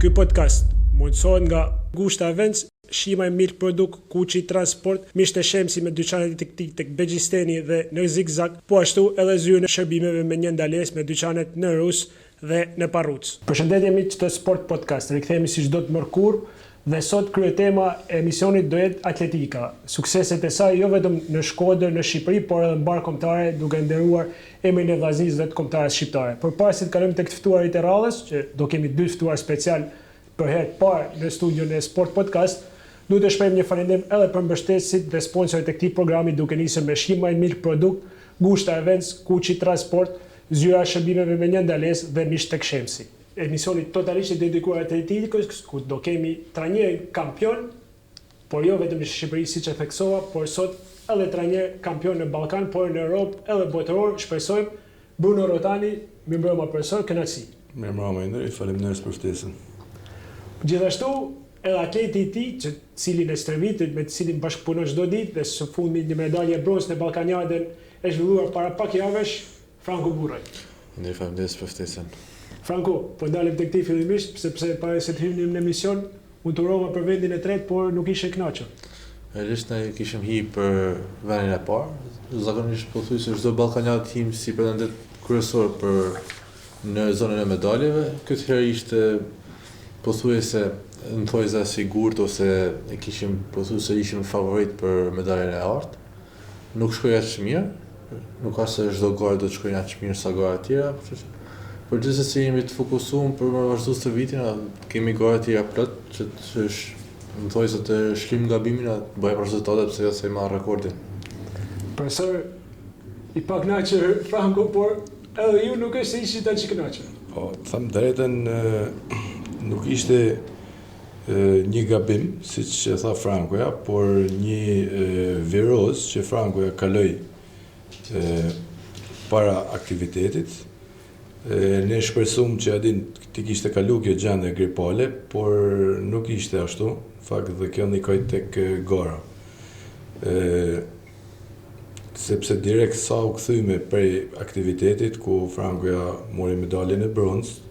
Ky podcast mundësohet nga Gushta Events, Shima e Milk Produkt, Kuçi Transport, Mishte Shemsi me dyqanet tek Begjisteni dhe në Zigzag, po ashtu edhe zyrën e shërbimeve me një ndalesë me dyqanet në Rus dhe në Parruc. Përshëndetje miq të Sport Podcast. Rikthehemi si çdo të mërkur dhe sot kryetema e emisionit do jetë atletika. Sukseset e saj jo vetëm në Shkodër, në Shqipëri, por edhe në barë kombëtare, duke nderuar emrin e vllaznisë dhe të kombëtares shqiptare. Përpara se të kalojmë tek të ftuarit e radhës, që do kemi dy ftuar special për herë të parë në studion e Sport Podcast, duhet të shprehim një falënderim edhe për mbështetësit dhe sponsorit e këtij programi, duke nisur me Shima e Milk Produkt, Gushta Events, Kuçi Transport, zyra e shërbimeve me një ndalesë dhe Mishte Shemsi. Emisioni totalisht i dedikuar atletikës, ku do kemi trajner kampion, por jo vetëm në Shqipëri siç e theksova, por sot edhe trajner kampion në Ballkan, por në Europë edhe botëror. Shpresojmë Bruno Rotani, mirëmbrëma profesor, kënaqësi. Mirëmbrëma Indri, faleminderit për ftesën. Gjithashtu edhe atleti i tij, cilin e stërvitit, me të cilin bashkëpunon çdo ditë dhe së fundmi një medalje bronzë në Ballkaniadën e zhvilluar para pak javësh, Franco Burraj. Indri, faleminderit për ftesën. Franco, po dalim tek ti fillimisht, sepse para se të hynim në emision, unë turova për vendin e tretë, por nuk ishe kënaqur. Realisht ne kishim hi për vendin e parë. Zakonisht po thuaj se çdo ballkaniat tim si pretendet kryesor për në zonën e medaljeve. Këtë herë ishte pothuajse në thojza sigurt ose e kishim pothuajse ishim favorit për medaljen e artë. Nuk shkoi aq mirë. Nuk ka se çdo garë do të shkojë aq mirë sa gara të tjera. Por gjithsesi jemi të fokusuar për me vazhdu së vitin, kemi gara të tjera plot, që më thoj se të shkrim gabimin, të bëjmë rezultate pse jo se marr rekordin. Profesor, i pak kënaqur Franco, por edhe ju nuk është se ishit aq i kënaqur. Po, them drejtën, nuk ishte një gabim, siç e tha Francoja, por një viroz që Francoja kaloi para aktivitetit. Ne shpresum që adin ti kishte kalu kjo gjendje gripale, por nuk ishte ashtu, në fakt dhe kjo nikoj tek gara. Sepse direkt sa u kthyme prej aktivitetit ku Francoja mori medaljen e bronzë,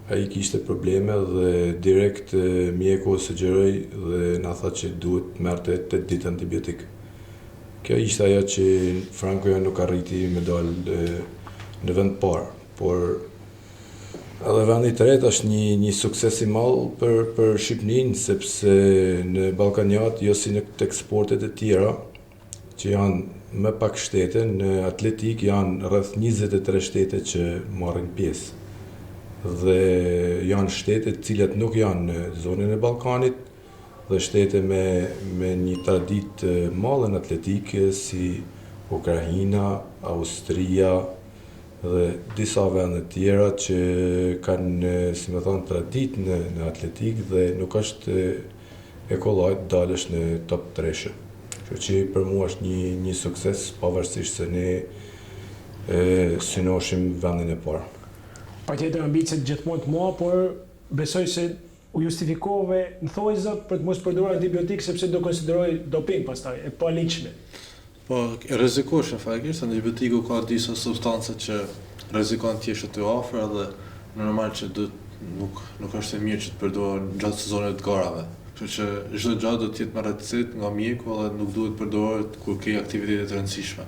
ai kishte probleme dhe direkt mjeku sugjeroi dhe na tha që duhet merrte 8 ditë antibiotik. Kjo ishte ajo që Francoja nuk arriti medalë në vend parë. Por edhe vendi i tretë është një sukses i madh për Shqipërinë, sepse në Ballkaniat, jo si në tek sportet e tjera, që janë më pak shtete, në atletik janë rreth 23 shtete që marrin pjesë. Dhe janë shtete të cilat nuk janë në zonën e Ballkanit dhe shtete me një traditë madhe në atletikë si Ukraina, Austria dhe disa vende tjera që kanë, si më thonë, traditë në atletik dhe nuk është e kollaj të dalësh në top 3. Kështu që për mua është një sukses, pavarësisht se ne synoshim vendin e parë. Patjetër ambicet gjithmonë të mua, por besoj se u justifikove në thojza për të mos përdorur antibiotik sepse do konsideroj doping pastaj, e paligjshme. Po, rrezikosh faktikisht, antibiotiku ka disa substanca që rrezikon të jesh aty afër dhe normal që nuk është e mirë që të përdoren gjatë sezonit të garave. Kështu që çdo gjë do të jetë me recetë nga mjeku dhe nuk duhet përdoret kur ke aktivitete të rëndësishme.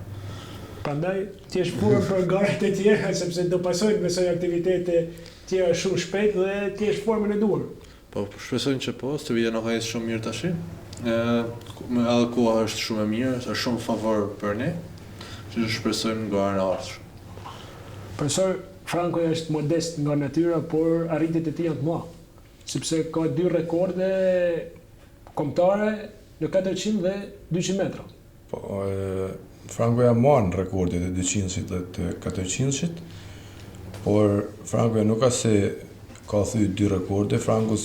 Prandaj ti je shpurur për garat e tjera sepse do pasojnë besoj aktivitete tjera shumë shpejt dhe ti je në formën e duhur. Po, shpresojmë që po, stërvitja nuk ka ecë shumë mirë tash. Edhe koha është shumë e mirë, është shumë favor për ne, që shpresojmë nga garën e ardhshme. Profesor, Franco është modest nga natyra, por arritjet e tij janë të mëdha, sepse ka 2 rekorde kombëtare në 400 dhe 200 metra. Po, Francoja marrën rekordet e 200-shit dhe të 400-shit, por Francoja nuk ka se ka thyer 2 rekorde, Franco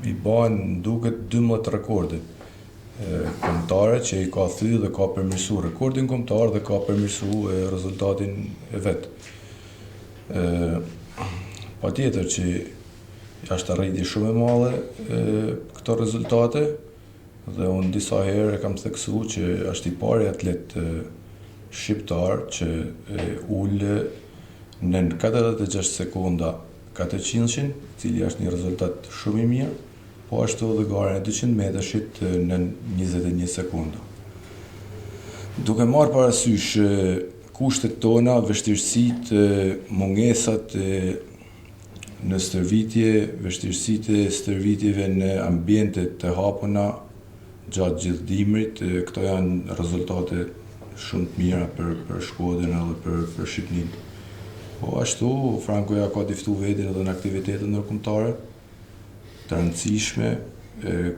i bën duket 12 rekorde kombëtare që i ka thyer dhe ka përmirësuar rekordin kombëtar dhe ka përmirësuar rezultatin e vet. Patjetër që është arritje shumë e madhe këto rezultate dhe unë disa herë e kam theksuar që është i pari atlet shqiptar që ul në 46 sekonda 400-shin, cili është një rezultat shumë i mirë, po ashtu dhe gara e 200 metrëshit në 21 sekunda. Duke marrë parasysh kushtet tona, vështirësitë, mungesat në stërvitje, vështirësitë e stërvitjeve në ambiente të hapuna gjatë gjithë dimrit, këto janë rezultate shumë të mira për Shkodrën edhe për Shqipërinë. Po ashtu, Frankoja ka të ftu vetin edhe në aktivitetet ndërkombëtare të rëndësishme,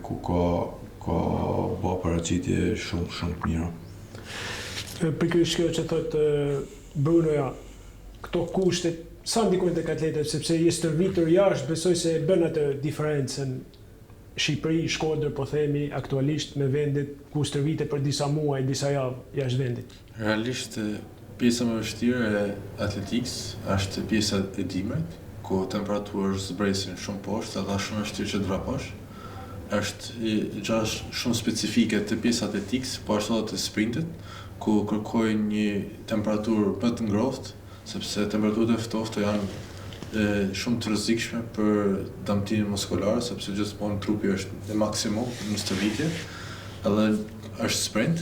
ku ka bë paraqitje shumë të mira. Pikërisht kjo që thotë Brunoja, këto kushtet sa ndikojnë tek atletët, sepse je stërvitur jashtë, besoj se bën atë diferencën Shqipëri, Shkodër, po themi aktualisht me vendit ku stërvitet për disa muaj, disa javë jashtë vendit. Realisht pjesa më vështirë e atletikës është pjesa e dimrit, ku temperaturë zbresin shumë poshtë, edhe shumë vështirë që të vraposh. Është gjashtë shumë specifike të pjesa atletikës, po ashtu edhe të sprintit, ku kërkojnë një temperaturë më të ngrohtë, sepse temperaturat e ftofta janë shumë të rrezikshme për damtimin muskular, sepse gjithmonë trupi është në maksimum në stërvitje, edhe është sprint,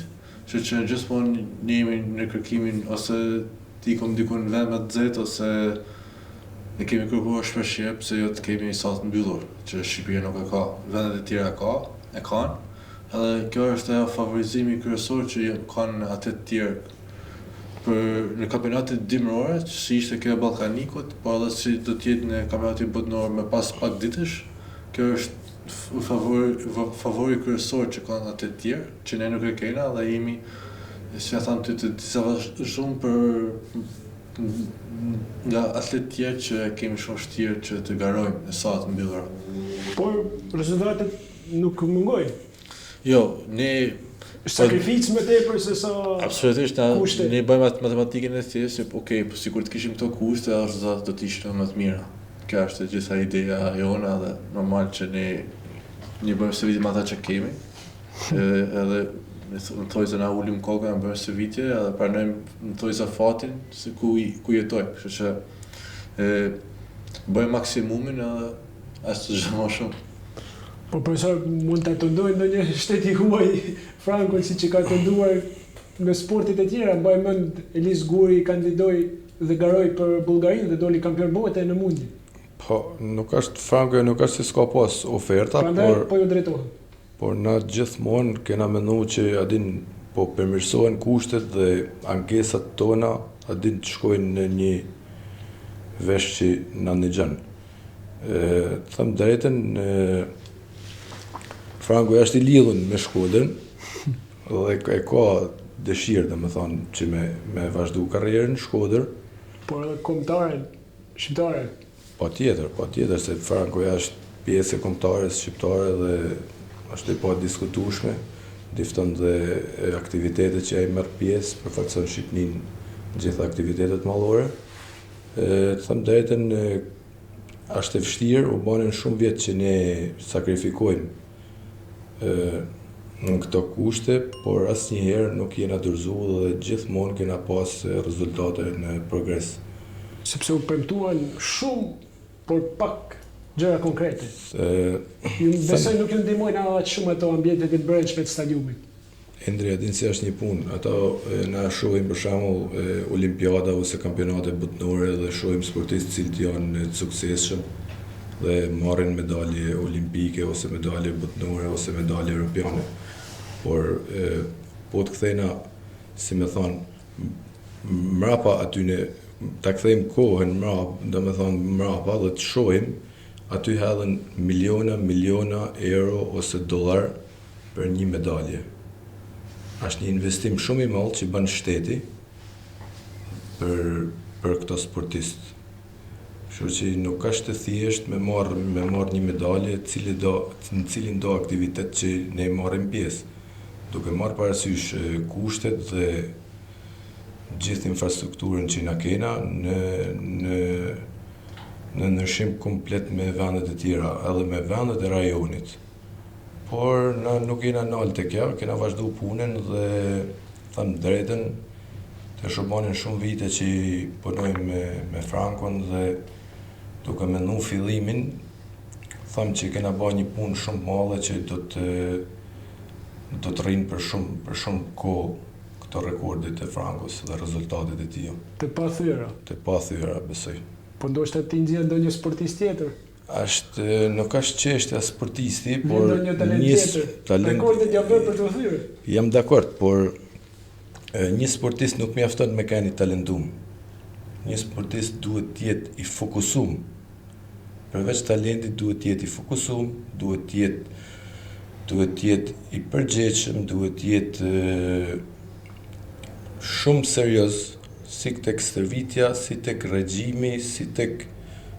që gjithmonë ne jemi në kërkimin ose të ikom diku në vend më të nxehtë ose ne kemi kërkuar shpesh pse jo të kemi sallë të mbyllur, që Shqipëria nuk e ka, vendet e tjera e kanë, edhe kjo është ajo favorizimi kryesor që kanë atë të tjerë në kampionatet dimrore, që ishte kjo e Ballkanikut, po edhe si do të jetë në kampionatin botëror me pas pak ditësh, kjo është favori kryesor që kanë atë të tjerë, që ne nuk e kena dhe jemi, si ja thamë të disavantazhuar për nga atletë tjerë që kemi shumë vështirë që të garojmë në sa të mbyllura. Por rezultatet nuk mungojnë. Jo, ne sakrificë më tepër se sa absolutisht ne bëjmë matematikën e thjeshtë, okay, po sikur të kishim këto kushte, rezultatet do të ishin më të mira. Kjo është gjitha ideja jona dhe normal që ne bëjmë stërvitje me ata që kemi. Edhe në thojë na ulim kokën, bëjmë stërvitje edhe pranojmë në thojë fatin se ku jetojmë. Kështu që bëjmë maksimumin edhe as të zhvillojmë shumë. Po profesor, mund të atendojë ndonjë shteti huaj Frankon si që ka atenduar në sportet e tjera, mbaj mend Elis Guri kandidoi dhe garoi për Bullgarinë dhe doli kampion bote në mundi. Po, Frankoja nuk është se s'ka pas oferta, po ju drejtohen. Por na gjithmonë kena menduar që adin po përmirësohen kushtet dhe ankesat tona adin të shkojnë në një vesh që na ndihjon. Them drejtën, Frankoja është i lidhur me Shkodrën dhe e ka dëshirë, domethënë, që me vazhdu karrierën në Shkodër. Por edhe kombëtaren shqiptare. Patjetër se Frankoja është pjesë e kombëtares shqiptare dhe është e pa diskutueshme, difton dhe aktivitetet që ai merr pjesë, përfaqëson Shqipërinë në gjitha aktivitetet mallore. Them drejtën, është e vështirë, u bënin shumë vjet që ne sakrifikojmë në këto kushte, por asnjëherë nuk jena dorëzuar dhe gjithmonë kena pas rezultate në progres. Sepse u premtuan shumë, por pak gjëra konkrete. Besoj nuk ju ndihmojnë aq shumë ato ambientet e brendshme të stadiumit. Endri, din se është një punë. Ato na shohin për shembull olimpiada ose kampionate botërore dhe shohim sportistë cilët janë të suksesshëm dhe marrin medalje olimpike ose medalje botërore ose medalje europiane. Por po të kthejna, si me thonë, mrapa atyne, ta kthejmë kohën mrapa dhe të shohim, aty hedhen miliona euro ose dollar për një medalje. Është një investim shumë i madh që bën shteti për këto sportistë. Kështu që nuk është e thjeshtë me marr një medalje në cilin do aktivitet që ne marrim pjesë, duke marrë parasysh kushtet dhe gjithë infrastrukturën që na kena në ndryshim komplet me vendet e tjera, edhe me vendet e rajonit. Por na nuk jena nalë të kja, kena vazhdu punën dhe them drejtën, të shobanin shumë vite që punojmë me Frankon dhe duke mendu fillimin, tham që kena ba një punë shumë madhe që do të rrinë për shumë kohë këto rekordit e Frankos dhe rezultatet e tij. Të pathyera. Të pathyera, besoj. Po ndoshta ti nxjerr ndonjë sportist tjetër. Nuk është çështja sportisti, por ndonjë talent tjetër. Rekordet janë bërë për të thyrë. Jam dakord, por një sportist nuk mjafton me qenë i talentuar. Një sportist duhet të jetë i fokusuar. Përveç talentit duhet të jetë i fokusuar, duhet të jetë i përgjegjshëm, duhet të jetë shumë serioz, si tek stërvitja, si tek regjimi, si tek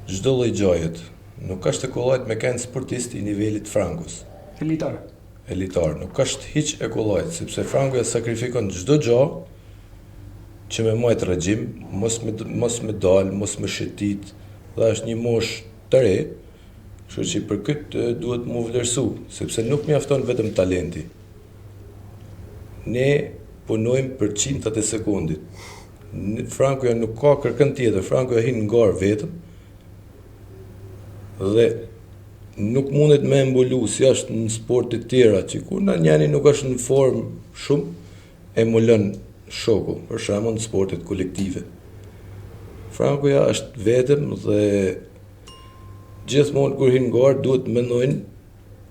çdo lloj gjajet. Nuk është e kollajt me qenë sportist i nivelit Frankos. Elitar, nuk është hiç e kollajt, sepse Franko ja sakrifikon çdo gjë që me majt regjim, mos me dal, mos me shëtit, dhe është një moshë të re, kështu që për këtë duhet mu vlerësu, sepse nuk mjafton vetëm talenti. Ne punojmë për qintat e sekondit. Frankoja nuk ka kërkën tjetër, Frankoja hin ngar vetëm dhe nuk mundet me mbulu si është në sportet tjera, që kur në njani nuk është në formë shumë, e mulon shoku, për shembull në sportet kolektive. Frankoja është vetëm dhe gjithmonë kur hin ngar duhet mendojnë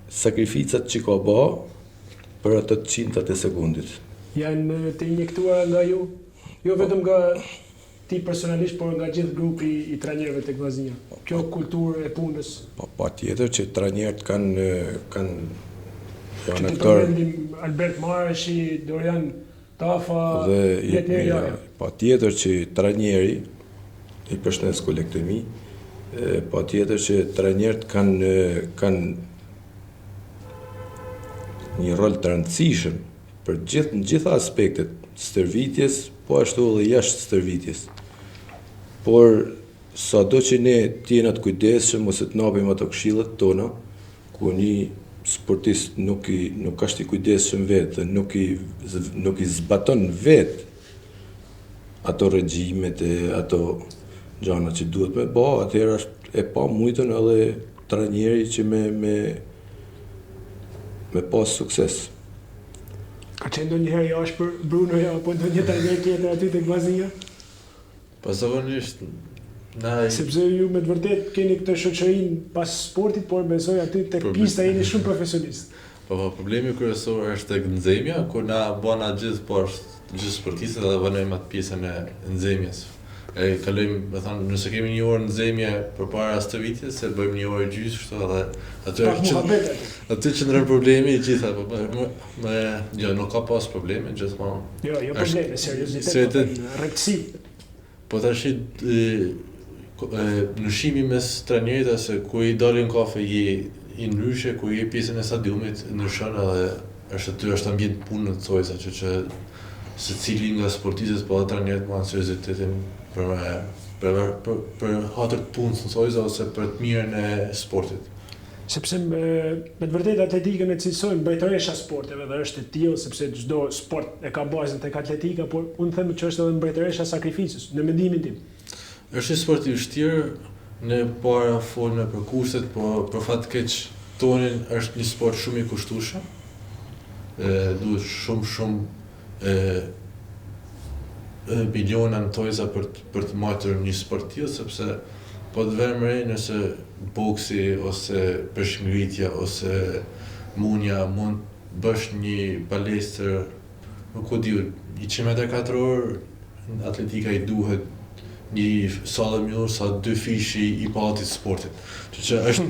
sakrificat që ka bë për ato qintat e sekondit. Janë të injektuara nga ju? Jo vetëm nga ti personalisht, por nga gjithë grupi i trajnerëve tek Vllaznia. Kjo kulturë e punës. Patjetër që trajnerët kanë janë aktorë. Albert Marashi, Dorian Tafa, Jetner Jaja. Patjetër që trajneri i përshëndes kolektemi, patjetër që trajnerët kanë një rol të rëndësishëm për në gjitha aspektet stërvitjes, po ashtu edhe jashtë stërvitjes. Por sado që ne t'jena të kujdesshëm ose të napim ato këshillat tona, ku një sportist nuk është i kujdesshëm vetë dhe nuk i zbaton vetë ato regjimet e ato gjana që duhet me bë, atëherë është e pa mujtën edhe trajneri që me pas sukses. Ka qenë ndonjëherë jashtë për Brunoja apo ndonjë trajner tjetër aty tek Vllaznia? Zakonisht sepse ju me të vërtet keni këtë shoqërinë pas sportit, por besoj aty tek pista jeni shumë profesionist. Po problemi kryesor është tek nxemja, kur na bëna gjithë sportistët dhe vënojmë atë pjesën e nxemjes. Kalojmë, me thënë, nëse kemi një orë nxemje përpara stërvitjes, se bëjmë një orë gjysmë kështu edhe aty qëndron problemi i gjitha, jo, nuk ka pas probleme gjithmonë. Jo probleme, seriozitet, rrektësi. Po tash ndryshimi mes trajnerit ose ku i dalin kafe i ndryshe, ku i pjesën e stadiumit ndryshon edhe është ambient punë në thojsa që secili nga sportistët po edhe trajnerët marrin seriozitetin për hatër të punës në thojsa ose për të mirën e sportit. Sepse me të vërtetë atletikën e cilësojmë mbretëresha sporteve dhe është e tillë sepse çdo sport e ka bazën tek atletika, por unë them që është edhe mbretëresha sakrificës, në mendimin tim. Është një sport i vështirë, ne para folme për kushtet, po për fat keq tonin është një sport shumë i kushtueshëm. Duhet shumë biliona në tojza për të marrë një sport tillë, sepse po të vëmë re nëse boksi ose peshngritja ose munja mund bësh një palestër, nuk e di, 100 metra katror, atletika i duhet një sallë mirë sa 2 fishi i pallatit të sportit. Që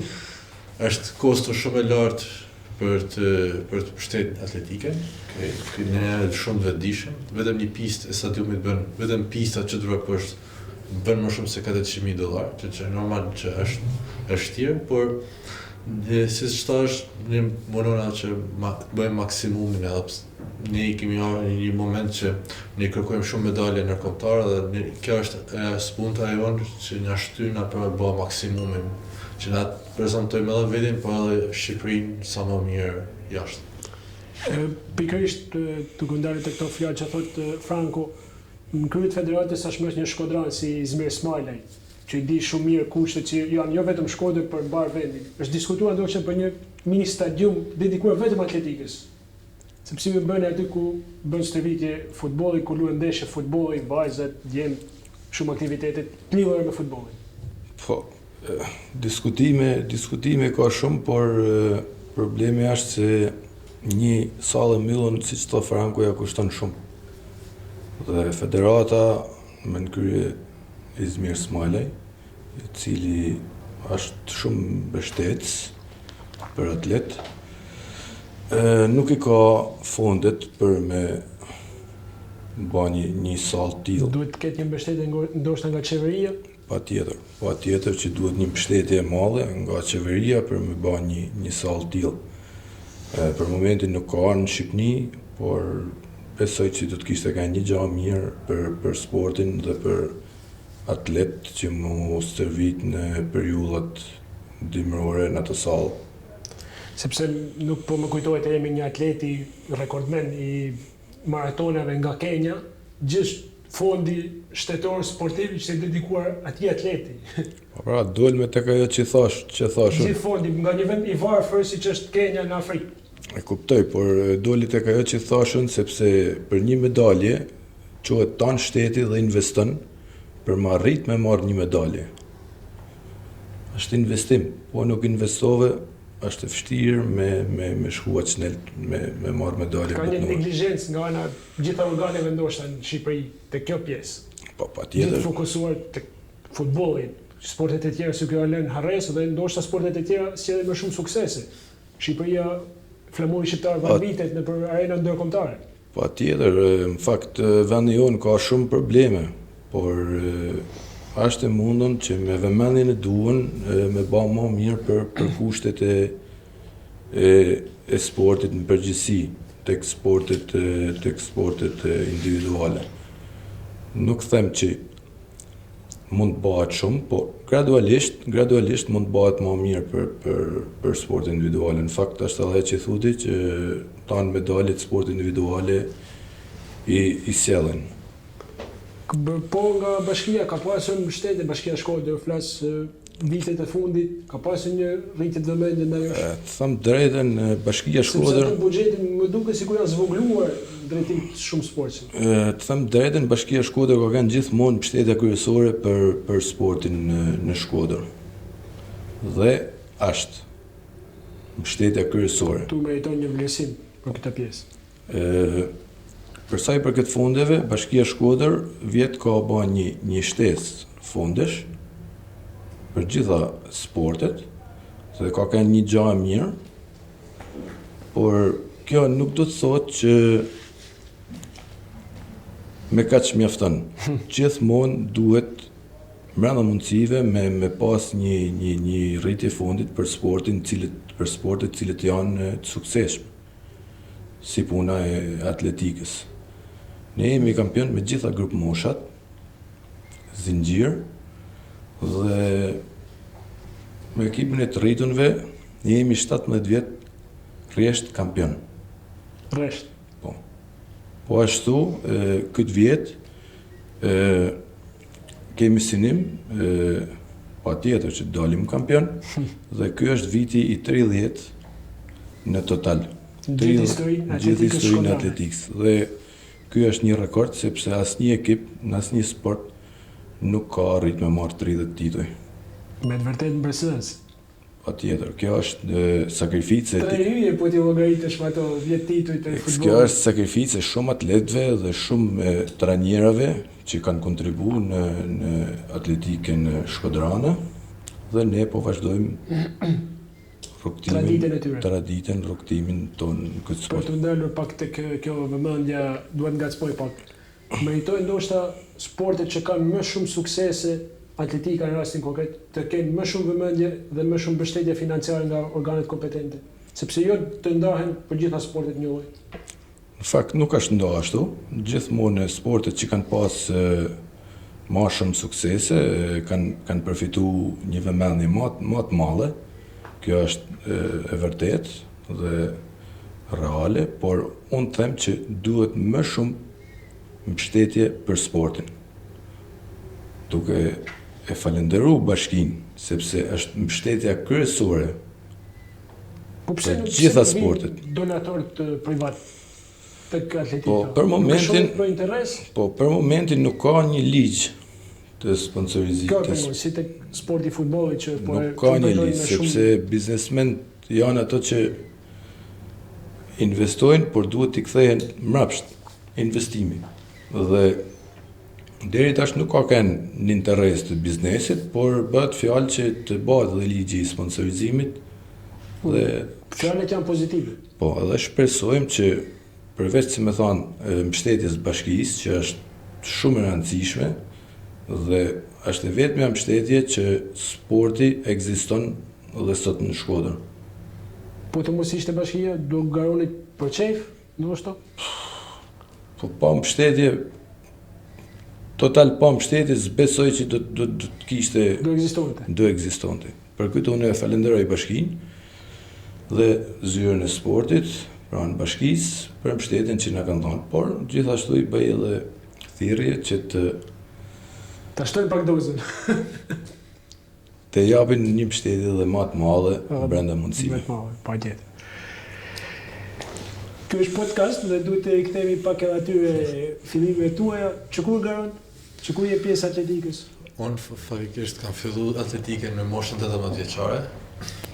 është kosto shumë e lartë për të mbështetur atletikën. Ne shumë vetëdijshëm, vetëm një pistë e stadiumit bën, vetëm pista që duhet është bën më shumë se $400,000, që normal që është vështirë, por siç thash, ne mundona që bëjmë maksimumin edhe ne kemi në një moment që ne kërkojmë shumë medalje ndërkombëtare dhe kjo është spunta e jonë që na shtyn për të bërë maksimumin, që na prezantojmë edhe vetin, por edhe Shqipërinë sa më mirë jashtë. Pikërisht duke ndarë tek këto fjalë që thotë Franko, në krye të federatës tashmë është një shkodran si Izmir Smajlaj. që i di shumë mirë kushtet që janë jo vetëm Shkodër për mbar vendin. Është diskutuar ndoshta për një mini stadium dedikuar vetëm atletikës. Sepse më bën aty ku bën stërvitje futbolli, ku luajnë ndeshje futbolli, vajzat, djem, shumë aktivitete të lidhura me futbollin. Po, diskutime ka shumë, por problemi është se një sallë mbyllur, siç thon Franco, ja kushton shumë. Dhe federata me në krye Izmir Smajlaj, i cili është shumë mbështetës për atlet, nuk i ka fondet për me ba një sallë tillë. Duhet të ketë një mbështetje ndoshta nga qeveria? Patjetër që duhet një mbështetje e madhe nga qeveria për me ba një sallë tillë. Për momentin nuk ka në Shqipëni, por besoj që do të kishte ka një gjë mirë për sportin dhe për atlet që mu stërvit në periudhat dimrore në atë sallë. Sepse nuk po më kujtohet e jemi një atleti rekordmen i maratonave nga Kenya, gjithë fondi shtetor sportiv që është dedikuar atij atleti. Pra, dol me tek ajo që thash. Gjithë fondi nga një vend i varfër siç është Kenya në Afrikë. E kuptoj, por doli tek ajo që thashën, sepse për një medalje quhet tan shteti dhe investon për më arrit me marrë një medalje. Është investim, po nuk investove, është e vështirë me shkuat snelt, me marrë medalje. Ka një negligjencë nga ana gjitha organeve ndoshta në Shqipëri te kjo pjesë. Po, patjetër. Gjithë fokusuar tek futbolli, sportet e tjera si kjo lën harres dhe ndoshta sportet e tjera sjellin më shumë suksese. Shqipëria, flamuri shqiptar varvitet nëpër arenën ndërkombëtare. Patjetër, në fakt vendi jonë ka shumë probleme, por është e mundën që me vëmendjen e duhen me ba më mirë për kushtet e sportit në përgjithësi, tek sportet individuale. Nuk them që mund të bëhet shumë, po gradualisht mund të bëhet më mirë për sport individuale. Në fakt është edhe që thuti që tanë medalit sport individuale i sjellin. Po nga bashkia ka pasur mbështetje, bashkia Shkodër, flas vitet e fundit, ka pasur një rritje të vëmendje ndaj është. Të them drejtën, bashkia Shkodër. Sepse buxhetin më duket sikur janë zvogëluar drejtim shumë sportsin. Të them drejtën, bashkia Shkodër ka kanë gjithmonë mbështetje kryesore për sportin në Shkodër. Dhe është mbështetja kryesore. Tu meriton një vlerësim për këtë pjesë. Për sa i përket fondeve, bashkia Shkodër vjet ka ba një shtesë fondesh për gjitha sportet, dhe ka kanë një gjë e mirë, por kjo nuk do të thotë që me kaq mjafton. Gjithmonë duhet brenda mundësive me pas një rritje fondit për sportet cilët janë të suksesshme, si puna e atletikës. Ne jemi kampion me gjitha grupë moshat, zinxhir, dhe me ekipin e të rritunve ne jemi 17 vjet rresht kampion. Rresht? Po. Po ashtu, këtë vjet kemi synim patjetër që dalim kampion, dhe ky është viti i 30 në total. Gjithë historinë atletikës. Dhe ky është një rekord, sepse asnjë ekip në asnjë sport nuk ka arrit me marrë 30 tituj. Me të vërtetë impresionës. Patjetër, kjo është sakrificë. Tre hyje po ti llogaritësh me ato 10 tituj të futbollit. Kjo është sakrificë shumë atletëve dhe shumë trajnerëve që kanë kontribuar në atletikën shkodrane, dhe ne po vazhdojmë traditën, rrugtimin tonë në këtë sport. Për të ndalur pak tek kjo vëmendja, duhet ngacmoj pak. Meritojnë ndoshta sportet që kanë më shumë suksese, atletika në rastin konkret, të kenë më shumë vëmendje dhe më shumë mbështetje financiare nga organet kompetente, sepse jo të ndahen për gjitha sportet një lloj. Në fakt nuk është ndohë ashtu. Gjithmonë sportet që kanë pas më shumë suksese kanë përfituar një vëmendje më të madhe. Kjo është e vërtet dhe reale, por unë them që duhet më shumë mbështetje për sportin. Duke e falenderu bashkinë, sepse është mbështetja kryesore Po pse për nuk gjitha pse sportet. Donatorët privat tek atletika? Po, për momentin- Nuk për interes? Po, për momentin nuk ka një ligj të sponsorizimit. Kjo pengon, si tek sporti futbollit që po Nuk ka një përdorin ligj, me sepse biznesmen janë ato që investojnë, por duhet t'i kthehen mbrapsht investimi. Dhe deri tash nuk ka kënë një interes të biznesit, por bëhet fjalë që të bëhet dhe ligji i sponsorizimit dhe Fjalët janë pozitive. po, edhe shpresojmë që përveç se me thonë mbështetjes bashkisë, që është shumë e rëndësishme dhe është e vetmja mbështetje që sporti ekziston dhe sot në Shkodër. Po të mos ishte bashkia, do garonit për qef, ndoshta? Po pa mbështetje, total pa mbështetje, s'besoj që do të kishte, Do ekzistonte. do ekzistonte. Për këtë unë e falenderoj bashkinë dhe zyrën e sportit, pra në bashkisë, për mbështetjen që na kanë dhënë, por gjithashtu i bëj edhe thirrje që Ta shtojnë pak dozën. të japin një mbështetje dhe më të madhe brenda mundësive. Me të madhe, pa tjetër. Ky është podcast dhe duhet të kthehemi pak edhe atyre fillimeve tuaja. Që kur garon? Që kur je pjesë atletikës? Unë faktikisht kam fillu atletikën në moshën 18 vjeçare.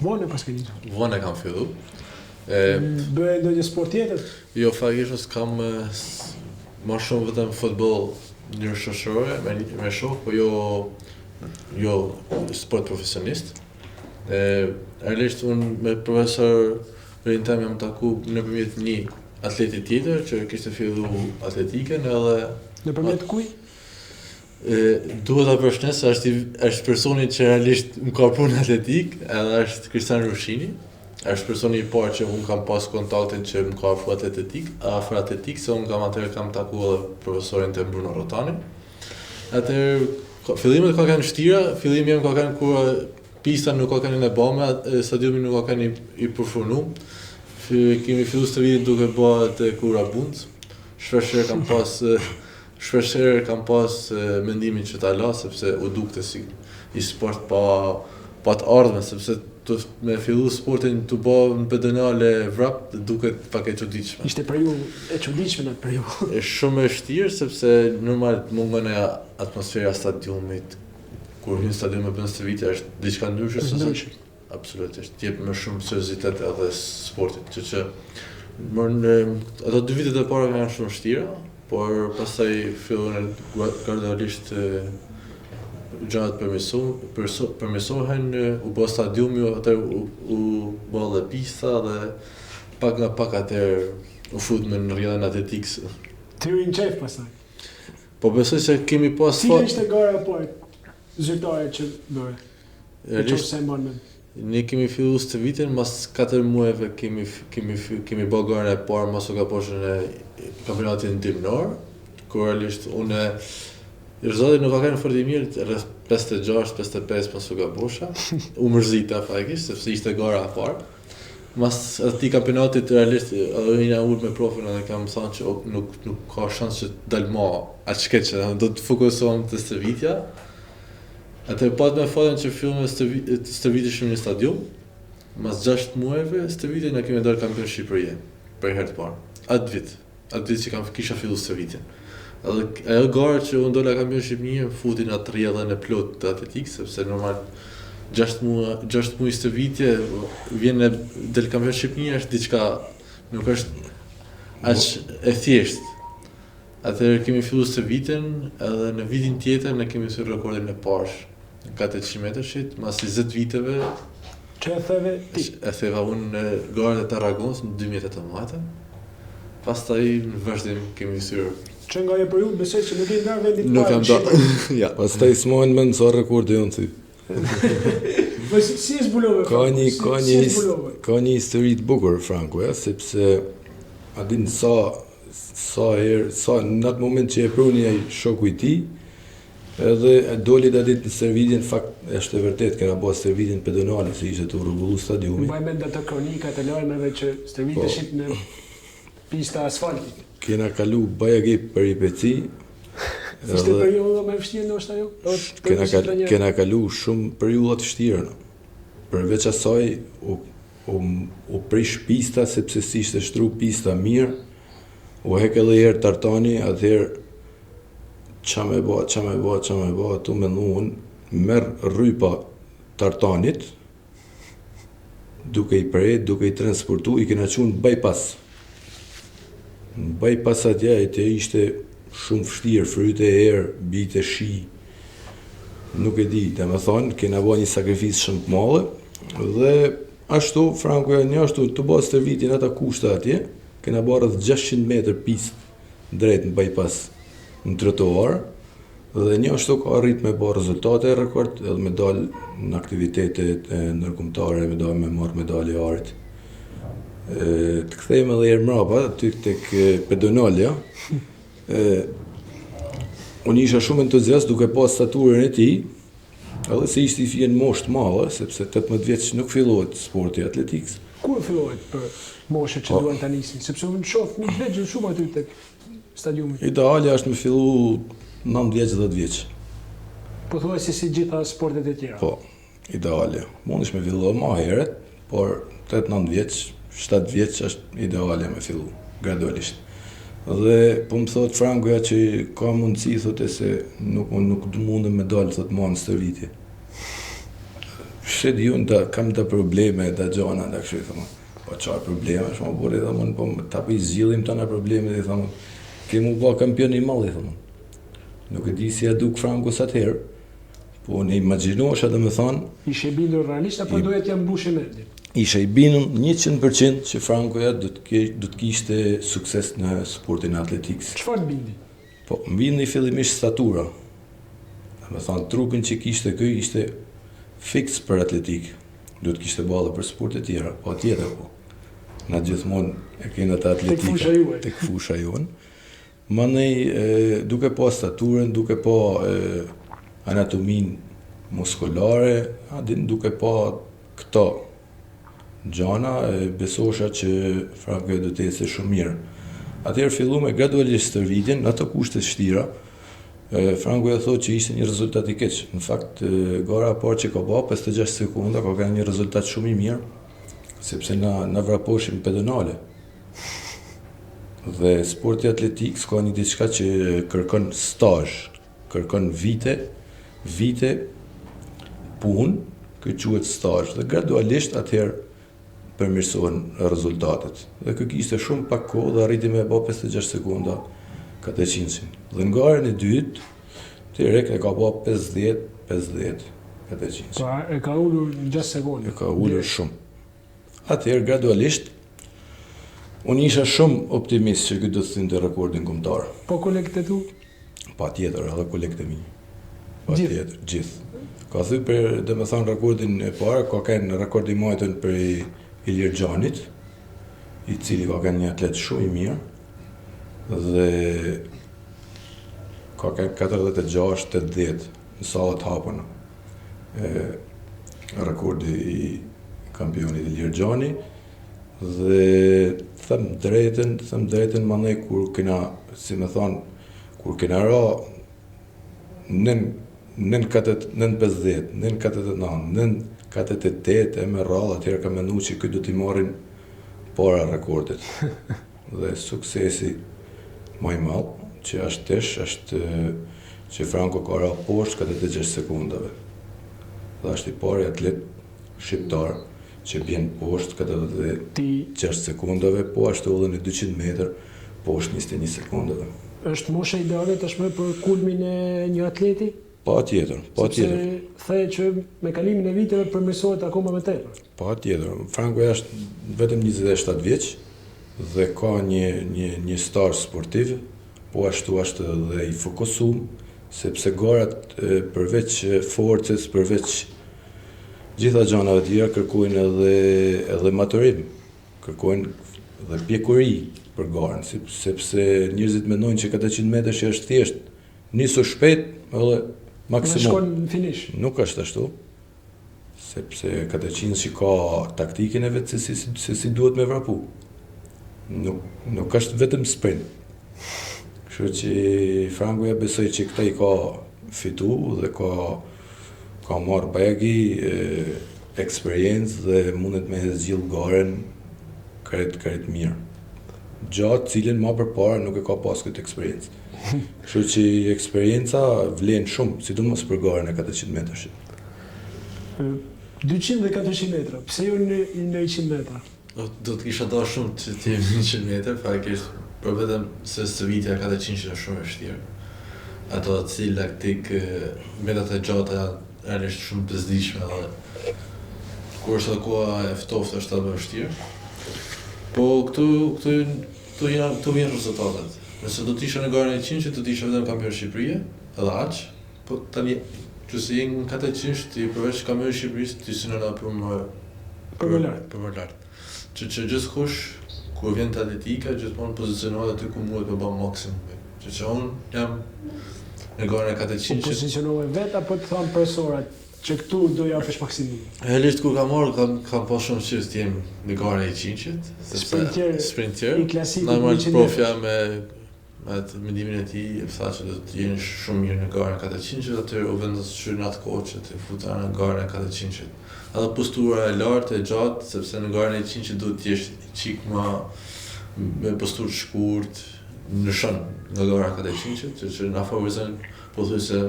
Vonë pas keni. Vonë e kam fillu. Bëre ndonjë sport tjetër? Jo, faktikisht kam më shumë vetëm futboll në mënyrë shoqërore me shok, po jo sport profesionist. Realisht unë me profesor Rintam jam taku nëpërmjet një atleti tjetër që kishte fillu atletikën edhe Nëpërmjet kuj? duhet ta përshëndes se është personi që realisht më ka punë atletik, edhe është Kristian Rushini. Është personi i parë që unë kam pas kontaktin që më ka afruar afër atletik, se unë kam taku edhe profesorin të Bruno Rotani. Atëherë fillimet ka qenë vështira, fillimi jam ka qenë kur pista nuk ka qenë e bame, stadiumi nuk ka qenë i përfurnuar. Kemi filluar të vitin duke bërë të kura bund. Shpesh kam pas mendimin që ta la, sepse u dukte si i sport pa të ardhmen, sepse me fillu sportin të bë në pedonale vrap, duket pak e çuditshme. Ishte periudhë e çuditshme në atë periudhë. Është shumë e vështirë sepse normal mungon atmosfera stadiumit. Kur hyn në stadium me bën stërvitje është diçka ndryshe se Ndryshe. absolutisht. Jep më shumë seriozitet edhe sportit, që ato 2 vitet e para janë shumë vështira, por pastaj fillon gradualisht gjërat përmirësohen, u bë stadiumi, atë u bë dhe pista dhe pak nga pak atëherë u fut në rrjedhën atletikës. Ti u nxef pastaj. Po besoj se kemi pas Cila ishte gara e parë zyrtare që bëre? realisht Se mban mend. ne kemi filluar këtë vitin, mas 4 muajve kemi bërë garën e parë mos u gaposhën e kampionatit ndimnor, ku realisht unë rezultati nuk ka qenë fort i mirë, rreth 56-55 mos u gaposha. U mërzita faktikisht sepse ishte gara e parë. Mas atij kampionatit realisht unë ul me profin edhe kam thënë që nuk ka shans që dal më atë shkeç, do të fokusohem te stërvitja. Atë pat me falën që filluam stërviteshim në stadium. Mas 6 muajve stërvitjen na kemi dalë kampion Shqipërie për herë të parë. Atë vit që kisha filluar stërvitjen. Edhe ajo gara që unë dola kampion Shqipërie futi në atë rrjedhën e plot të atletikës, sepse normal 6 muaj stërvitje vjen del kampion Shqipërie është diçka, nuk është aq e thjeshtë. Atëherë kemi filluar stërvitjen edhe në vitin tjetër ne kemi thyer rekordin e parë në 400 metrëshit, mas 20 viteve Që e theve ti? e theva unë në garën e Tarragonës në 2018. Pastaj në vazhdim kemi thyer. Që nga e periudhë besoj që nuk e ndarë vendit Nuk kam parë. ja. Pastaj s'mohen më në sa rekordi jonë ty. Po si e zbulove? Ka një histori të bukur, Franko, sepse a din sa në atë moment që e pruni ai shoku i tij, edhe doli da ditë në stërvitjen, fakt është e vërtet, kena bërë stërvitjen pedonale, se ishte të rrugullu stadiumi. Mbaj mend ato kronikat e lajmeve që stërviteshin në pista asfaltit. Kena kalu bajagi peripeci, Ishte periudha më e vështirë ndoshta jo? Kena kalu shumë periudha të vështira. Përveç asaj u prish pista sepse si ishte shtru pista mirë, u hek edhe herë tartani, atëherë qa me ba, tu me nuhën, merë rrypa tartanit, duke i prej, duke i transportu, i kena qunë bypass. Në bypass atje, ishte shumë vështirë, fryte erë, bite shi, nuk e di, dhe me thonë, kena ba një sakrifis shumë të madhe, dhe ashtu, Frankoja një ashtu, të ba stërvitin ata kushta atje, kena ba rreth 600 meter pistë drejt në bypass në trotuar, dhe një ashtu ka arrit me ba rezultate e rekord, edhe me dal në aktivitetet ndërkombëtare, me marrë medalje arit. Të kthejmë edhe herë mrapa, aty tek pedonalja, unë isha shumë entuziast duke pas staturën e tij, edhe se ishte i fjen moshë të madhe, sepse 18 vjeç nuk fillohet sporti atletikës. Kur fillohet për moshët që duan ta nisin? Sepse unë shoh një vegjël shumë aty tek stadiumi. Idealja është me fillu 9 vjeç, 10 vjeç. Po thuaj se si gjitha sportet e tjera. Po, idealja. Mundesh me fillu më herët, por 8-9 vjeç, 7 vjeç është idealja me fillu, gradualisht. Dhe po më thot Frankoja që ka mundësi, thote se nuk mundem me dalë, thot ma në stërvitje. Shet ju kam të probleme, të gjana, të kështë, thëmë. Po qarë probleme, shma bërë, thëmë, po ta për i zgjillim të nga probleme, thëmë, kemu ba kampion i malli, thëmë. Nuk e di si a duk Frankos atëherë, po në imaginohesha dhe me thonë... Ishe bindur realisht, apo dohet jam mbushe mendin? Ishe i bindur 100% që Frankoja do të kishte sukses në sportin e atletikës. Çfarë të bindi? Po, më bindi fillimisht statura. Dhe me thonë, trupin që kishte këj ishte fix për atletikë. Do të kishte ballë për sporte tjera, po atjetër po. Na gjithmonë e kena të atletika. Tek fusha juaj. Manej, duke po staturën, duke po anatomin muskulare, duke po këto gjana, besosha që Frankoja do të ecë shumë mirë. Atëherë filluam gradualisht stërvitjen në ato kushte vështira. Frankoja thotë që ishte një rezultat i keq. Në fakt, gara e parë që ka bë 56 sekonda ka qenë një rezultat shumë i mirë, sepse na vraposhim pedonale. Dhe sporti atletikës ka një diçka që kërkon stazh, kërkon vite punë, që quhet stazh, dhe gradualisht atëherë përmirësohen rezultatet. Dhe kë kishte shumë pak kohë dhe arriti me bë 56 sekonda 400-sin. Dhe në garën e dytë, Terek e ka bë 50 400. Pra e ka ullur në 6 sekonda. E ka ullur shumë. Atëherë gradualisht unë isha shumë optimist që këtë do të thinte rekordin kombëtar. Po kolegët e tu? Patjetër, edhe kolegët e mi. Patjetër, gjithë. Ka thënë për, dhe me thonë, rekordin e parë, ka kënë rekord i majtën për Ilir Gjanit, i cili ka kënë një atlet shumë i mirë, dhe ka kënë 46-80 në sallat hapën. Rekordi i kampionit Ilir Gjani, dhe them drejten manej kur kena, si me thonë, kur kena ra nën 50, nën 49, nën 48 e me rrallë, atëherë ka menu që këtë do t'i marrin para rekordit. Dhe suksesi më i madh që është që Franko ka ra poshtë 46 sekundave. Dhe është i pari atlet shqiptar që bjen poshtë 46 sekundave, po ashtu edhe në 200 metër poshtë 21 sekundave. Është mosha ideale tashmë për kulmin e një atleti? Patjetër. Sepse the që me kalimin e viteve përmirësohet akoma më tepër. Patjetër. Franko është vetëm 27 vjeç dhe ka një star sportiv, po ashtu është edhe i fokusuar, sepse garat përveç forcës, përveç gjitha gjanave tjera kërkojnë edhe maturim, kërkojnë edhe pjekuri për garën, sepse njerëzit mendojnë që 400 metra që është thjesht nisu shpejt edhe maksimum. Shkon në finish. Nuk është ashtu, sepse 400 që ka taktikin e vetë se si duhet me vrapu. Nuk është vetëm sprint. Kështu që Frangoja besoj që këta I ka fitu dhe ka marrë bagi, eksperiencë dhe mundet me zgjidh garen kret mirë. Gjatë cilin ma përpara nuk e ka pas këtë eksperiencë. Kështu që eksperienca vlen shumë, sidomos për garen e 400 metrashit. 200 dhe 400 metra, pse jo në 100 metra? Do të kisha dashur shumë që të jem 100 metër, faktikisht, për vetëm se stëvitja 400 është shumë e vështirë. Ato cilaktik, metat e gjata janë realisht shumë të zdishme dhe kur është edhe koha e ftoftë është edhe vështirë. Po këtu vjen rezultatet. Nëse do të isha në garën e 100, do të isha vetëm kampion Shqipërie, edhe aq, po tani nëse je në 400, ti përveç kampion Shqipërisë, ti synon për më lart. Që gjithkush kur vjen te atletika, gjithmonë pozicionohet aty ku muhet të bëj maksimum. Që unë jam në garën e 400. Po pozicionohet vetë apo të thon profesorat që këtu do japësh maksimum? Realisht kur kam marrë, kam pas shumë qejf të jem në garën e 100-shit, sepse sprinter, normal profja me atë mendimin e tij, tha që do të jeni shumë mirë në garën e 400-shit, atëherë u vendos që në atë kohë që të futa në garën e 400-shit. Edhe postura e lartë, e gjatë, sepse në garën e 100-shit duhet të jesh çik më me posturë të shkurt, ndryshon nga gara 400, që na favorizon pothuajse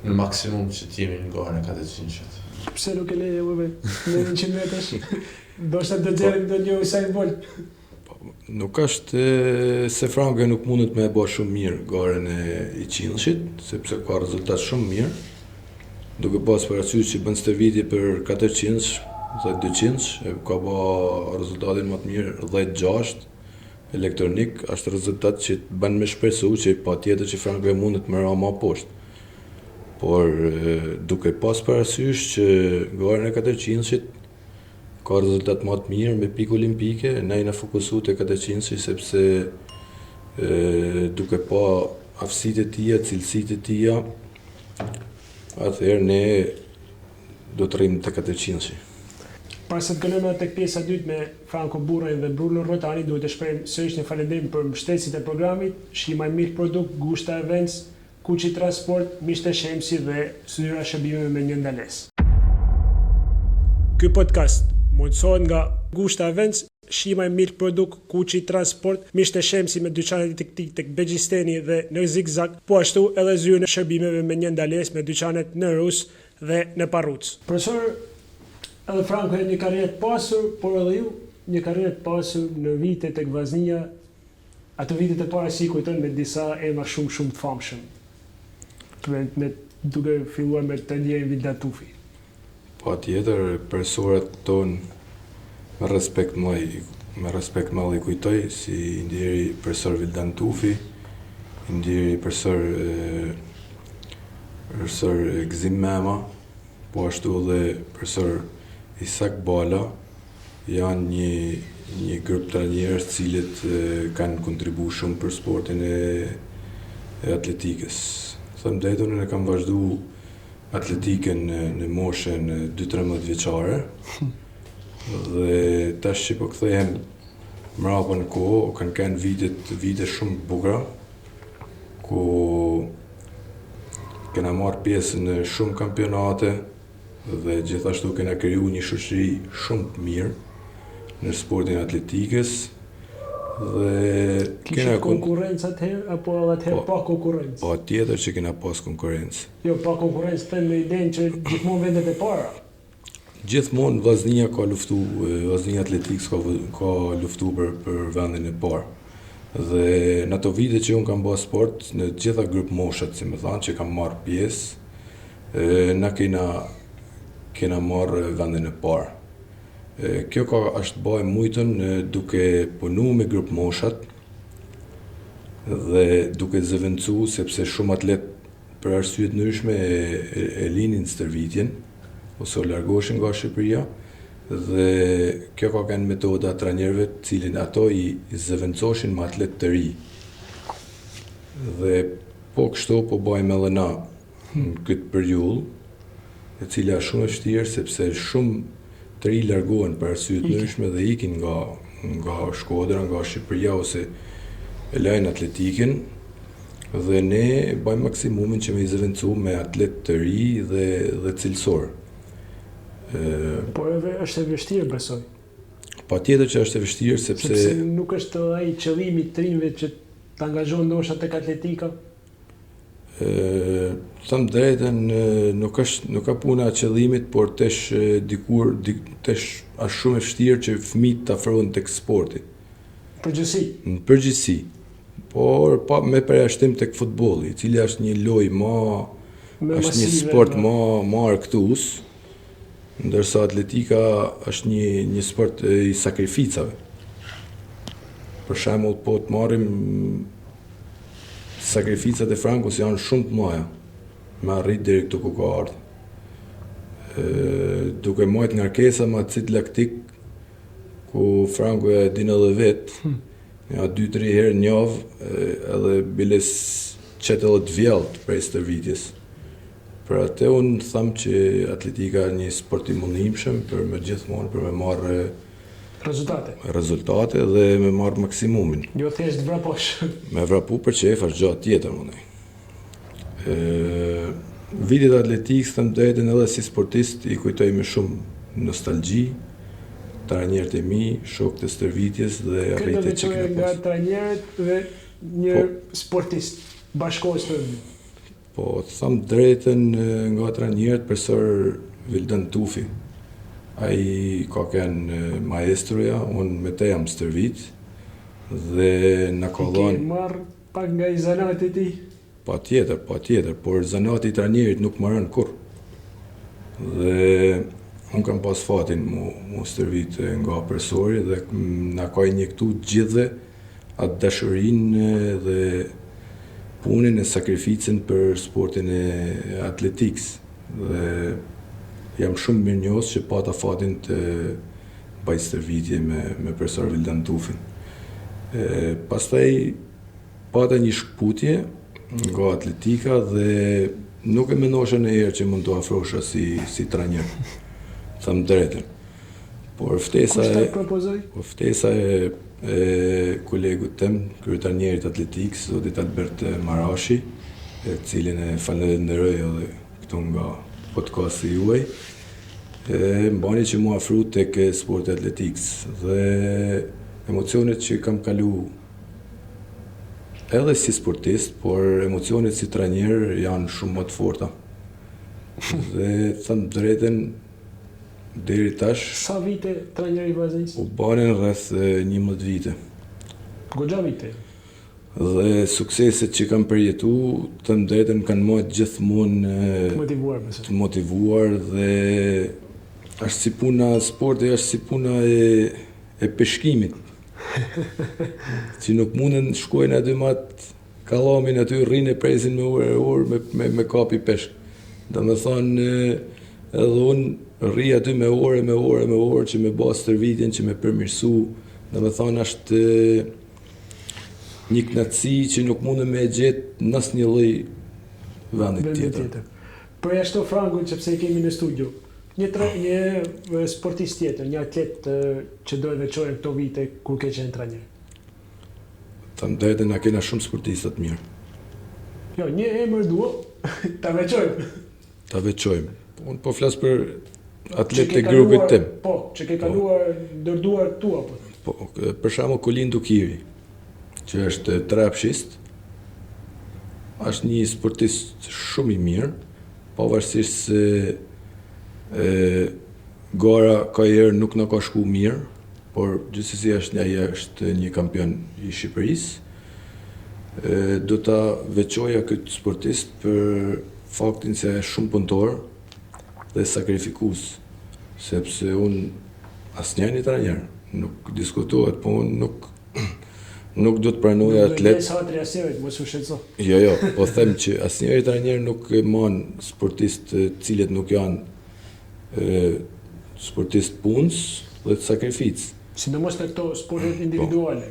në maksimum që të jemi në garën e 400. Pse nuk e leje në 100 metrash? Do shta të gjerim do një Usain Bolt. Nuk është se Frangoja nuk mundet me e bë shumë mirë garën e 100-shit, sepse ka rezultat shumë mirë. Duke pas parasysh që bën stërvitje për 400 dhe 200, ka bë rezultatin më të mirë 10-6 elektronik, është rezultat që bën me shpresu që patjetër që Frangoja mundet me ra më poshtë. Por duke pas parasysh që garën e 400-shit ka rezultat më të mirë me pikë olimpike, ne jena fokusu te 400-shi sepse duke pa aftësitë e tija, cilësitë e tija, atëherë ne do të rrim te 400-shi. Para se të kalojmë tek pjesa e dytë me Franco Burraj dhe Bruno Rotani, duhet të shpreh sërish një falënderim për mbështetësit e programit, Shima e Milk Produkt, Gushta Events, Kuçi Transport, Mishte Shemsi dhe Zyra Shërbimeve me një ndalesë. Ky podcast mundësohet nga Gushta Events, Shima e Milk Produkt, Kuçi Transport, Mishte Shemsi me dyqanet tiktik tek Begjisteni dhe në Zigzag, po ashtu edhe Zyra Shërbimeve me një ndalesë me dyqanet në Rus dhe në Parruc. Profesor, edhe Franco e një karrierë të pasur, por edhe ju një karrierë të pasur në vitet tek Vllaznia, ato vitet e para si kujton me disa emra shumë të famshëm. Duke filluar me Tandje Vildan Tufi. Patjetër, profesorët tonë me respekt më i kujtoj, si ndjeri profesor Vildan Tufi, ndjeri profesor Gzim Mema, po ashtu dhe profesor Isak Bala, janë një grup të njerëz cilët kanë kontribu shumë për sportin e atletikës. Thëmë drejtën, ne kam vazhdu atletikën në moshën 2-13 vjeçare dhe tash që po kthehem mrapa në kohë, kanë qenë vite shumë të bukura ku kena marrë pjesë në shumë kampionate dhe gjithashtu kena kriju një shoqëri shumë të mirë në sportin atletikës dhe kena konkurrencë atëherë apo atëherë pa konkurrencë? Po tjetër që kena pas konkurrencë. Jo, pa konkurrencë them me idenë që gjithmonë vendet e para. Gjithmonë Vllaznia ka luftu, Vllaznia Atletikës ka luftu për vendin e parë. Dhe në ato vite që unë kam bërë sport, në gjitha grup moshat, si më thanë, që kam marrë pjesë, na kena marrë vendin e parë. Kjo është bëjë mujtën duke punu me grup moshat dhe duke zëvendësu sepse shumë atlet për arsye të ndryshme e linin stërvitjen ose o largoshin nga Shqipëria dhe kjo ka qenë metoda trajnerëve të cilin ato i zëvendësoshin me atlet të ri. Dhe po kështu po bëjmë edhe na në këtë periudhë, e cila është shumë e vështirë sepse shumë të ri largohen për arsye të ndryshme dhe ikin nga Shkodra, nga Shqipëria ose e lajnë atletikin dhe ne bëjmë maksimumin që me i zëvendësu me atlet të ri dhe cilësor. Por është e vështirë, besoj. Patjetër që është e vështirë sepse nuk është ai qëllimi i trinjve që të angazhohen ndoshta tek atletika. Thëmë drejtën, nuk ka puna e qëllimit, por tesh është shumë e vështirë që fëmijët të afrohen tek sporti. Në përgjithësi. Por me përjashtim tek futbolli, i cili është një lojë është një sport më argëtues, ndërsa atletika është një sport i sakrificave. Për shembull, po të marrim sakrificat e Frankos janë shumë të mëdha, me arrit deri këtu ku ka ardhur. Duke marrë ngarkesa me acid laktik, ku Franko e din edhe vet, ja 2-3 herë në javë, edhe biles qet edhe të vjellt prej stërvitjes. Për atë unë them që atletika është një sport i mundimshëm për me gjithmonë për me marrë rezultate dhe me marrë maksimumin. Jo thjesht vraposh. Me vrapu për qef është gjatë tjetër, mundej. Vitet atletikës, thëmë drejtën edhe si sportist, i kujtoj me shumë nostalgji, trajnerët e mi, shokët e stërvitjes dhe arritet që kena pas. Nga trajnerët dhe një sportist bashkohës të rëmi. Po, thëmë drejtën nga trajnerët profesor Vildan Tufi. Ai ka qenë maestroja, unë me te jam stërvit, dhe në ka dhënë... I ke marrë pak nga i zanati ti? Patjetër, por zanati i trajnerit nuk marrën kur. Dhe unë kam pas fatin mu stërvit nga profesori dhe na ka injektu gjithve atë dashurinë dhe punën e sakrificën për sportin e atletikës. Dhe jam shumë mirënjohës që pata fatin të baj stërvitje me profesor Vildan Tufin. Pastaj pata një shkputje nga atletika dhe nuk e mendoshë në herë që mund të afrosha si trajner. Thëmë drejtën. Por ftesa e kolegut tem, kryetarnjerit atletikës, zotit Albert Marashi, cilin e falenderoj edhe këtu nga podcasti juaj, mbani që mu afru tek sporti atletikës dhe emocionet që kam kalu edhe si sportist, por emocionet si trajner janë shumë më të forta. Dhe thëmë drejten, deri tash... Sa vite trajneri vazhdimis? U banen rreth 11 vite. Goxha vite? Dhe sukseset që kam përjetu, thëmë drejten kanë mojt gjithmonë të motivuar dhe është si puna sporti, është si puna e peshkimit. Që nuk mundën shkojnë aty matë kalamin aty rrinë e presin me orë me kapi peshk. Dhe me thonë edhe unë rri aty me orë që me bas stërvitjen, që me përmirësu. Dhe me thonë është një knatësi që nuk mundën me gjetë nësë një lloj vendit tjetër. Për jashtë Franko, që pse i kemi në studio, një sportist tjetër, një atlet që dojnë veçojnë këto vite kur ke qenë trajner? Thëmë drejtën, na kena shumë sportistat mirë. Jo, një emër dua, ta veçojmë. Ta veçojmë. Unë po flasë për atlet të grupit tim. Po, që ke kaluar ndërduar tua. Po, për shembull Kulin Dukiri, që është trapshist, është një sportist shumë i mirë, pavarësisht se gara ka herë nuk në ka shku mirë, por gjithsesi është një kampion i Shqipërisë. Do ta veçoja këtë sportist për faktin se është shumë punëtor dhe sakrifikues, sepse unë asnjë një trajner nuk diskutohet, po unë nuk do të pranoj atlet. Nuk do të satri asnjërit, mos u shqetëso. Jo, po them që asnjë trajner nuk man sportist të cilët nuk janë sportist punës dhe të sakrificë. Sidomos të këto sportet individuale.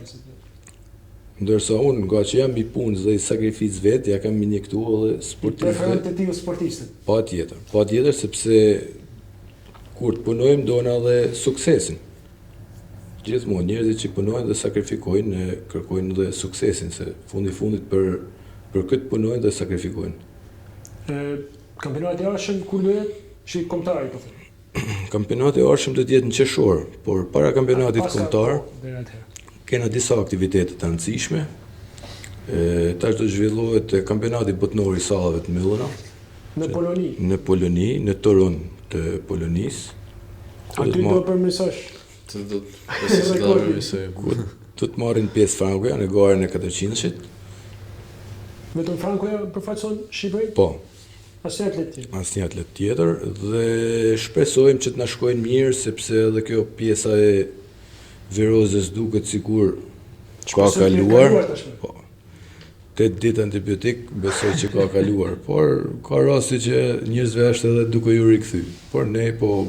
Ndërsa unë, nga që jam i punës dhe i sakrificë vetë, ja kam injektu edhe sportistët. Preferon të tillë sportistët? Patjetër, sepse kur të punojmë dona edhe suksesin. Gjithmonë njerëzit që punojnë dhe sakrifikojnë, kërkojnë dhe suksesin, se fundit për këtë punojnë dhe sakrifikojnë. Kampionati i ardhshëm kur do jetë? Shi kombëtari po them. Kampionati i ardhshëm do të jetë në qershor, por para kampionatit kombëtar kena disa aktivitete të rëndësishme. Tash do zhvillohet kampionati botëror i sallave të mbyllura në Poloni, në Toron të Polonisë. Aty do përmirësosh. Do të marrin pjesë Frankuja në garën e 400-shit. Vetëm Frankuja përfaqëson Shqipërinë? Po. Asnjë atlet tjetër dhe shpresojmë që të na shkojnë mirë sepse edhe kjo pjesa e virozës duket sikur ka kaluar. Po. 8 ditë antibiotik besoj që ka kaluar, por ka raste që njerëzve është edhe duke ju rikthy. Por ne po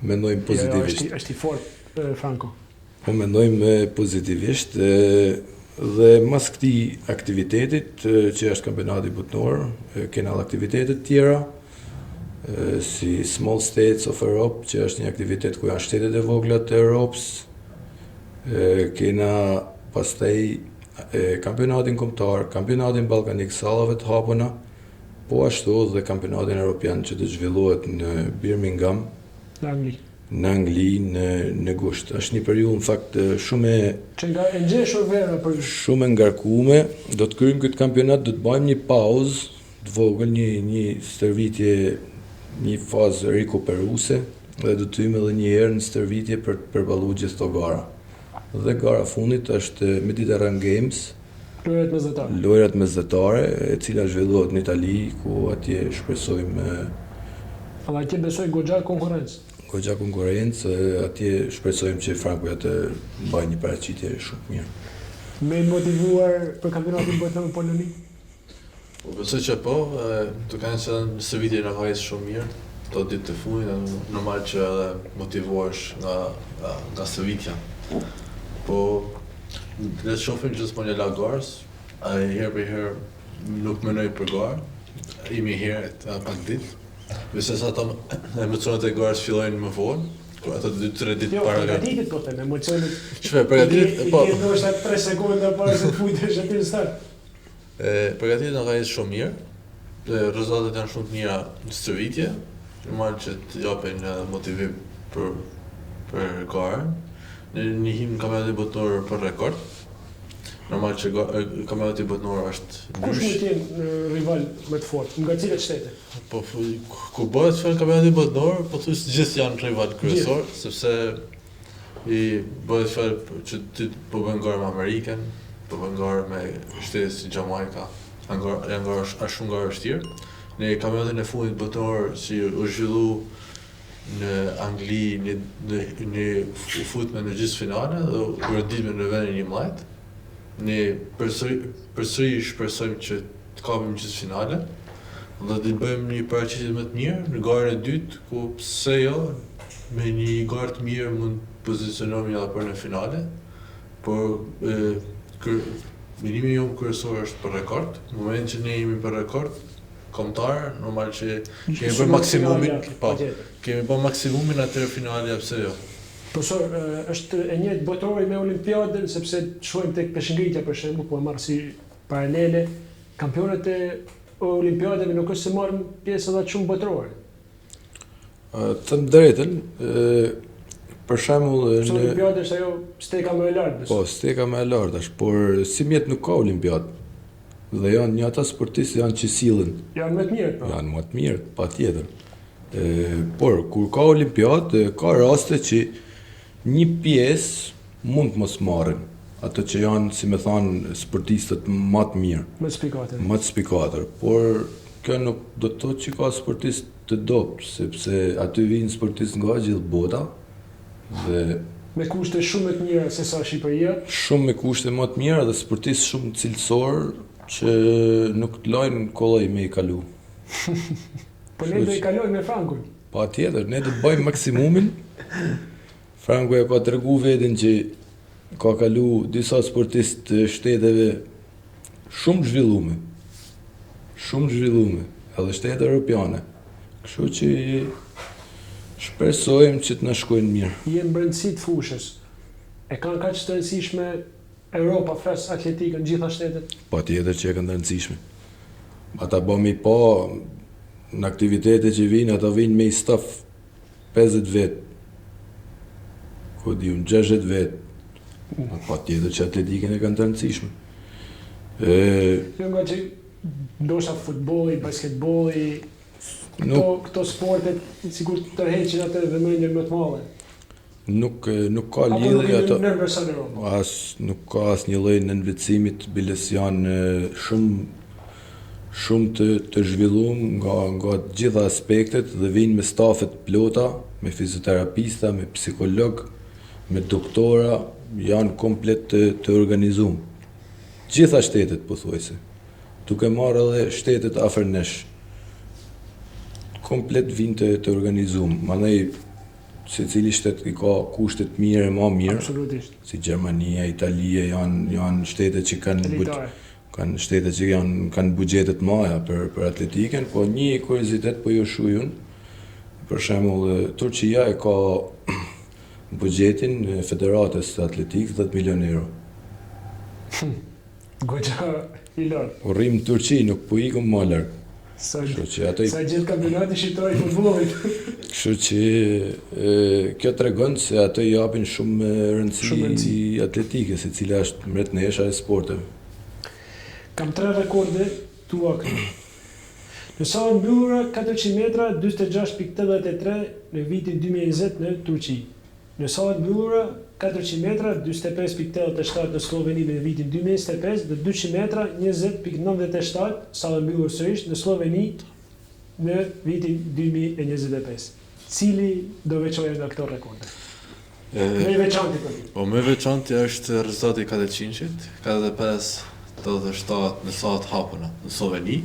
mendojmë pozitivisht. Është i fortë Franko. Po mendojmë pozitivisht dhe mas këtij aktivitetit që është kampionati botëror, kena edhe aktivitete të tjera si Small States of Europe, që është një aktivitet ku janë shtetet e vogla të Europës. Kena pastaj kampionatin kombëtar, kampionatin ballkanik sallave të hapuna, po ashtu dhe kampionatin evropian që do zhvillohet në Birmingham, në Angli, në gusht. Është një periudhë në fakt shumë e ngjeshur vera për shumë e ngarkuar. Do të kryejmë këtë kampionat, do të bëjmë një pauzë të vogël, një stërvitje, një fazë rikuperuese dhe do të hyjmë edhe një herë në stërvitje për të përballuar gjithë këto gara. Dhe gara fundit është Mediterranean Games, lojrat mesdhetare, e cila zhvillohet në Itali, ku atje shpresojmë atje besoj goxha konkurrencë, atje shpresojmë që Frankuja të mbajë një paraqitje shumë mirë. Me motivuar për kampionatin botëror në Poloni? Po besoj që po, të kanë që në stërvitje në hajës shumë mirë, të ditë të fundit, normal që edhe motivuash nga stërvitja. Po, le të shohim gjithmonë la garës, herë për herë nuk mendoj për garë, imi herët pak ditë. Nëse ato emocionet e garës fillojnë më vonë, kur ato 2-3 ditë para. Jo, përgatitit po them, emocionet. Çfarë përgatitit? Po. Ti ndoshta 3 sekonda para se të futesh aty në start. Përgatitit nga ka shumë mirë. Rezultatet janë shumë të mira në stërvitje, normal që të japin motivim për garën. Ne njihim kampionatin botëror për rekord. Normal që kampionati botëror është kush mund të jenë rival më të fortë, nga cilat shtete? Po kur bëhet fjalë kampionati botëror, po thjesht gjithë janë rival kryesor, sepse i bëhet fjalë që ti po bën garë me Amerikën, po bën garë me shtete si Jamaica, janë garë shumë garë vështirë. Në kampionatin e fundit botëror që u zhvillu në Angli, në futme në gjithë finale dhe u renditme në vendin 11. Ne përsëri shpresojmë që të kapim gjithë finale dhe të bëjmë një paraqitje më të mirë në garën e dytë, ku pse jo, me një garë të mirë mund të pozicionohemi edhe për në finale, por minimi jonë kryesor është për rekord. Në moment që ne jemi për rekord kombëtar, normal që kemi bërë maksimumin, kemi bërë maksimumin atëherë finale pse jo. Profesor, është e njëjtë botërori me Olimpiadën, sepse shohim tek peshngritja për shembull, po e marr si paralele, kampionat e Olimpiadave nuk është se marrin pjesë edhe shumë botërore. Të drejtën, për shembull në Olimpiadë është ajo steka më e lartë. Po, steka më e lartë është, por si mjet nuk ka Olimpiadë. Dhe janë një ata sportistë janë që sillen. Janë më të mirë, po. Janë më të mirë, patjetër. Por kur ka Olimpiadë, ka raste që një pjesë mund të mos marrin, ato që janë, si me thanë, sportistët më të mirë. Më të spikatër. Por kjo nuk do të thotë që ka sportistë të dobët, sepse aty vinë sportistë nga gjithë bota dhe me kushte shumë të mira se sa Shqipëria. Shumë me kushte më të mira dhe sportistë shumë cilësor që nuk të lajnë kollaj me i kalu. Po ne do i kalojmë me Frankun. Patjetër, ne do të bëjmë maksimumin. Franku e ka tregu veten që ka kalu disa sportistë të shteteve shumë zhvillume, edhe shtete europiane. Kështu që shpresojmë që të na shkojnë mirë. Jem brendësi të fushës. E kanë kaq të rëndësishme Europa flas atletikën gjitha shtetet? Patjetër që e kanë të rëndësishme. Ata bëmi pa në aktivitete që vinë, ata vinë me i staf 50 vetë, ku di unë 60 vetë. Patjetër që atletikën e kanë të rëndësishme. Jo nga që ndoshta futbolli, basketbolli, këto sportet sikur tërheqin atë vëmendjen më të madhe. Nuk ka lidhje ato. Apo Nuk ka asnjë lloj nënvlerësimit, biles janë shumë të zhvilluar nga të gjitha aspektet dhe vinë me stafet plota, me fizioterapista, me psikolog, me doktora, janë komplet të organizuar. Gjitha shtetet pothuajse. Duke marrë edhe shtetet afër nesh. Komplet vinë të organizuar. Mandej secili shtet i ka kushtet mirë e më mirë. Absolutisht. Si Gjermania, Italia janë shtete që kanë shtete që kanë buxhetet mëdha për atletikën, po një kuriozitet po ju shujun. Për shembull, Turqia e ka buxhetin e Federatës së Atletikës 10 milionë euro. Goxha i lartë. Po rrim në Turqi, nuk po ikum më larg. Sa gjithë kampionati shqiptar i futbollit. Kështu që kjo tregon se ato i japin shumë rëndësi atletikës, e cila është mretnesha e sporteve. Kam 3 rekorde tua këtu. Në salën mbyllura 400 metra 46.83 në vitin 2020 në Turqi. Në salën mbyllura 400 metra 45.87 në Sloveni në vitin 2025 dhe 200 metra 20.97 salën mbyllur sërish në Sloveni në vitin 2025. Cili do veçoje nga këto rekorde? Me veçanti për ti. Po me veçanti është rezultati 400-shit, 45-87 në salët hapuna në Sloveni.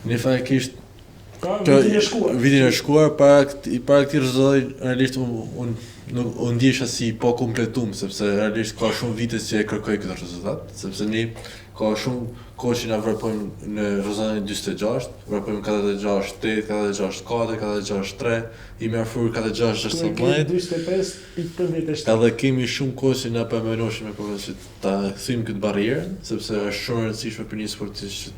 Në faktikisht vitin e shkuar para këtij rezultati realisht unë ndjesha si po kompletum, sepse realisht ka shumë vite që e kërkoj këtë rezultat, sepse ne ka shumë kohë që na vrapojmë në rezultatin 46, vrapojmë 46-8, 46-4, 46-3, i më afruar 46-16. 45.87. Edhe kemi shumë kohë që na përmenoshim me profesit ta kthejmë këtë barrierë, sepse është shumë e rëndësishme për një sportist që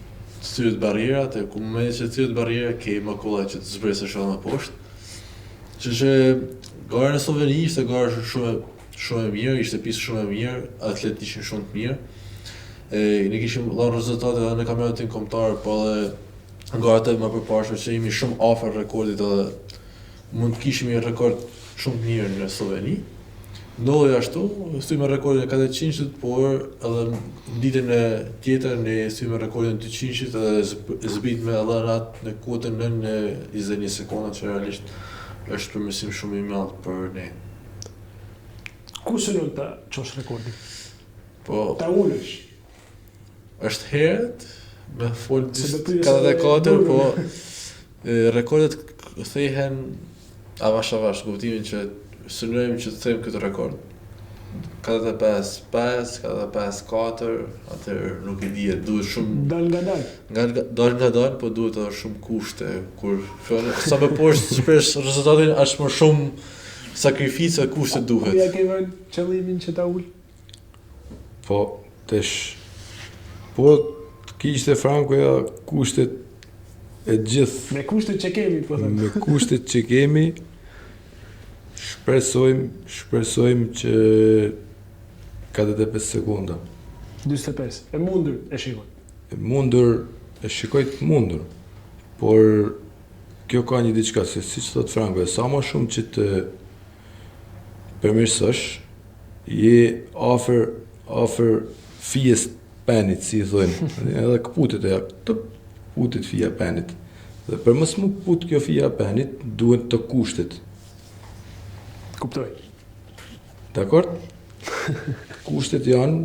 të thyrët barrierat, e ku momentin që të thyrët barrierat, ke makulla që të zbresësh edhe më poshtë. Që gara në Sloveni ishte gara shumë e mirë, ishte pistë shumë e mirë, atletë ishin shumë të mirë. Ne kishim dhënë rezultate edhe në kampionatin kombëtar, po edhe garat e më përparshme që jemi shumë afër rekordit edhe mund të kishim një rekord shumë të mirë në Sloveni. Ndodhi ashtu, thyme rekordin e 400-shit, por edhe në ditën e tjetër ne thyme rekordin e 200-shit edhe zbritme edhe në kuotën në 21 sekonda, që realisht është përmirësim shumë i madh për ne. Ku synon ta çosh rekordin? Po Ta ulësh. Është herët me fol 44, po rekordet thehen avash, kuptimin që synojmë që të them këtë rekord. 45-5, 45-4, atëherë nuk e di, duhet shumë Dal nga dal, po duhet edhe shumë kushte, kur sa më poshtë shpesh rezultatin është më shumë sakrificë e kushte duhet. Ja ke vënë qëllimin që ta ul. Po të kishte Frankoja kushtet e gjithë. Me kushtet që kemi, po them. Me kushtet që kemi, shpresojmë që 45 sekonda. 45. E mundur e shikoj. E shikoj të mundur, por kjo ka një diçka, se siç thot Franko, sa më shumë që të përmirësosh, je afër fijes penit, si i thojnë, edhe këputit e të putit fija penit. Dhe për mos më put kjo fija penit, duhet të kushtet. Kuptoj. Dakor? Kushtet janë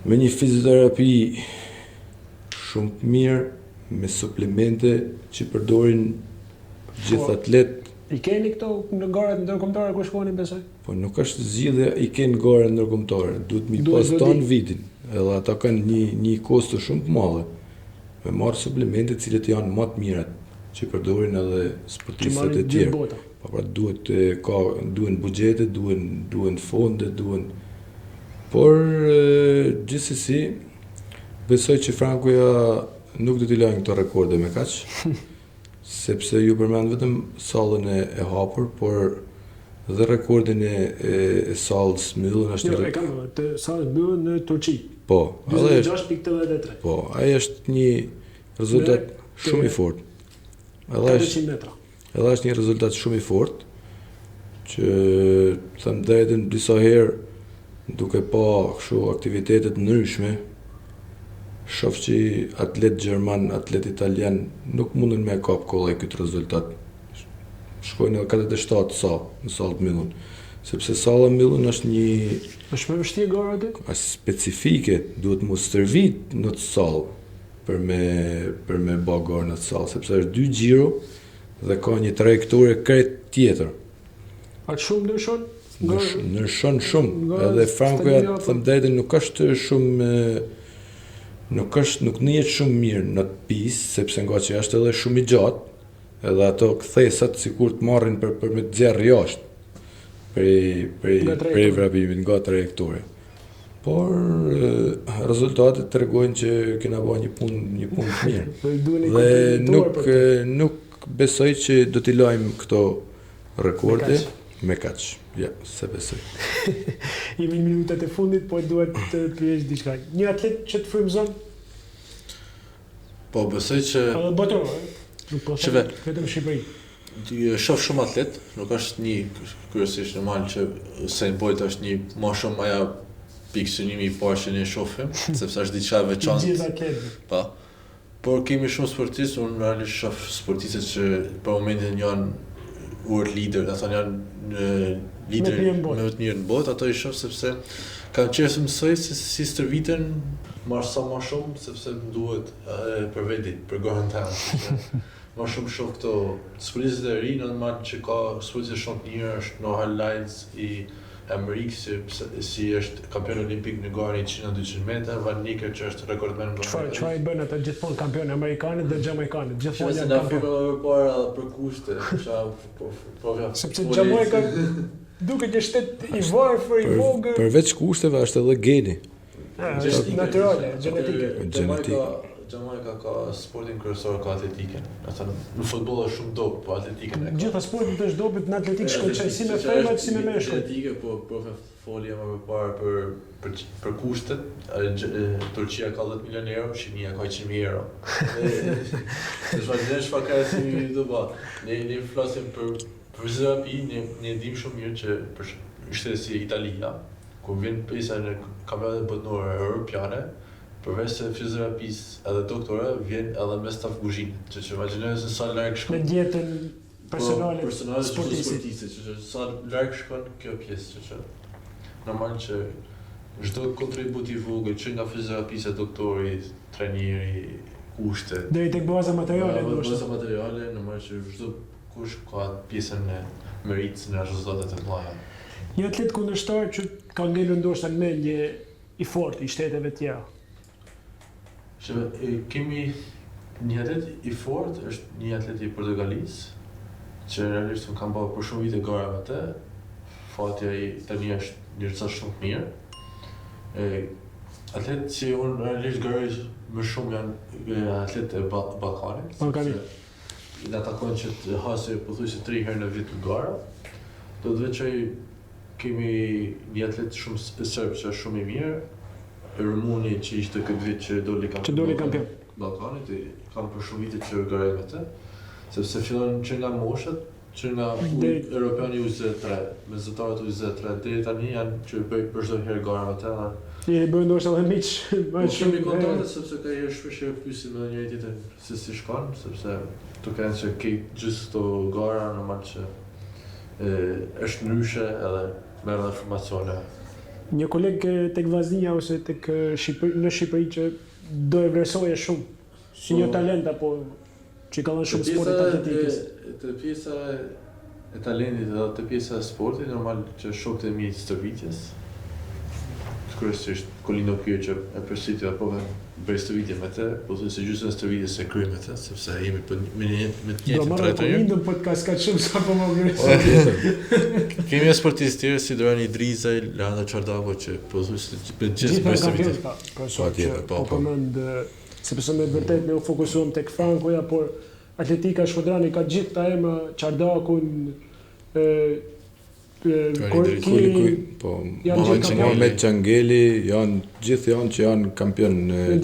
me një fizioterapi shumë të mirë, me suplemente që përdorin gjithë atlet. I keni këto në garat ndërkombëtare ku shkoni besoj? Po nuk është zgjidhja i kenë garat ndërkombëtare, duhet mi pas ton vitin. Edhe ata kanë një kosto shumë të madhe. Me marrë suplemente cilët janë më të mirat që përdorin edhe Që sportistët marrin e gjithë tjerë. bota. Po pra duhen buxhete, duhen fonde, Por gjithsesi besoj që Frankuja nuk do t'i lajnë këto rekorde me kaq, sepse ju përmend vetëm sallën e hapur, por dhe rekordin e sallës mbyllur është Jo, e kam të sallës mbyllur në Turqi. Po, edhe është 46.83. po, ai është një rezultat shumë i fortë. Edhe 400 metra. Edhe është një rezultat shumë i fortë që them drejtën disa herë duke pa kështu aktivitete të ndryshme, shoh që atlet gjerman, atlet italian nuk mundën me kap kollaj këtë rezultat. Shkojnë edhe 47 sa në sallë të mbyllur, sepse salla mbyllur është një Është më vështirë gara aty? specifike, duhet mu stërvit në të sallë për me bë garë në të sallë, sepse është 2 xhiro dhe ka një trajektore krejt tjetër. Atë shumë ndryshon? Ndryshon shumë, nga edhe Frankuja, stadia, them drejtën, nuk është shumë nuk njihet shumë mirë në të pisë, sepse nga që është edhe shumë i gjatë, edhe ato kthesat sikur të marrin për me të nxjerrë jashtë prej vrapimit nga trajektore. Por rezultatet tregojnë që kena bërë një punë të mirë. Dhe nuk besoj që do t'i lajmë këto rekorde me kaq. Ja, se besoj. Jemi në minutat e fundit, po duhet të pyesh diçka. Një atlet që të frymëzon? Po besoj që Edhe botëror, nuk po Sheve. vetëm Shqipëri. shoh shumë atlet, nuk është një kryesisht normal që Usain Bolt është një më shumë aja pikë synimi i parë që ne shohim, sepse është diçka e veçantë. Gjithë atletët. Pa. Por kemi shumë sportistë, unë realisht shoh sportistët që për momentin janë world leader, do thonë janë lider më të mirë në botë, ato i shoh sepse kanë qenë të mësoj se si stërviten marr sa më shumë, sepse më duhet për veti, për gorën time. Më shumë shoh këto sportistët e ri, normal që ka sportistë shumë të mirë, është në highlights i Amerikës, si është kampion olimpik në garën 100-200 metra, Van Niekerk që është rekordmen në garën. Çfarë i bën ata gjithmonë kampionë amerikanët dhe jamaikanët, gjithmonë janë kampionë. kampionë. Për edhe për kushte, Sepse Jamaica duket një shtet i varfër, i vogël. Përveç kushteve është edhe geni. Natyrale, gjenetike. Jamaica ka sportin kryesor, ka atletikën. Në futboll është shumë dobët, po atletikën e ka. Gjitha sportet është dobët në atletikë shkëlqen si me femrat si me meshkujt. Atletike, po profe foli më përpara për kushtet. Turqia ka 10 milionë euro, Shqipëria ka 100.000 euro. Çfarë ka si do bë? Ne flasim për fizioterapi, ne dim shumë mirë që për shtete si Italia, kur vjen pjesa në kampionatet botërore europiane, përveç se fizioterapisë edhe doktore vjen edhe me staf kuzhinë, që imagjinoj se sa larg shkon. Me dietën personale sportistit, që sa larg shkon kjo pjesë, që normal që çdo kontribut i vogël që nga fizioterapia, doktori, trajneri, kushte. Deri tek baza materiale ndoshta. Baza materiale, normal që çdo kush ka pjesën e meritës në rezultatet e mëdha. Një atlet kundërshtar që ka ngelur ndoshta në mendje i fortë i shteteve të tjera. Kemi një atlet i fortë, është një atlet i Portugalisë, që realisht më kam bërë për shumë vite gara me të, fatja i tani është një rëca shumë të mirë. Atlet që unë realisht garoj më shumë janë atlet e Ballkanit. Në takojnë që të hasi pothuajse 3 herë në vit në gara. Do të veçoj kemi një atlet shumë serb që është shumë i mirë, Rumuni që ishte këtë vit që doli kampion Ballkanit, kam për shumë vite që garoj me të, sepse fillon që nga moshat, që nga Europiani U23, me zëtarët U23, deri tani janë që bëj për çdo herë gara me të. Jeni bërë ndoshta edhe miq, më shumë kontakte sepse ka herë shpesh pyesim edhe njëri tjetrin se si shkon, sepse tu kanë që ke gjithë këto gara normal që është ndryshe edhe merr informacione. Një koleg tek Vaznia ose tek në Shqipëri që do e vlerësoje shumë, si një talent apo që ka dhënë shumë sportit atletikës. Të pjesa e talentit dhe të pjesa e sportit, normal që shokët e mi të stërvitjes. kryesisht Kolino Pyr që e përsëritja apo bëri stërvitje me të, po thuaj se gjysmë stërvitjes se kryej me të, sepse jemi me të njëjtin trajtor. Do podcast ka shumë sa po më vjen. Kemi sportistë tjerë si Dorani Drizaj, Landa Çardako që po thuaj se për gjithë bëri stërvitje. Po përmend sepse me vërtet ne u fokusuam tek Frankoja, por Atletika Shkodrani ka gjithë ta emra Çardakun, po Mohamed Çangeli gjithë janë që janë kampion në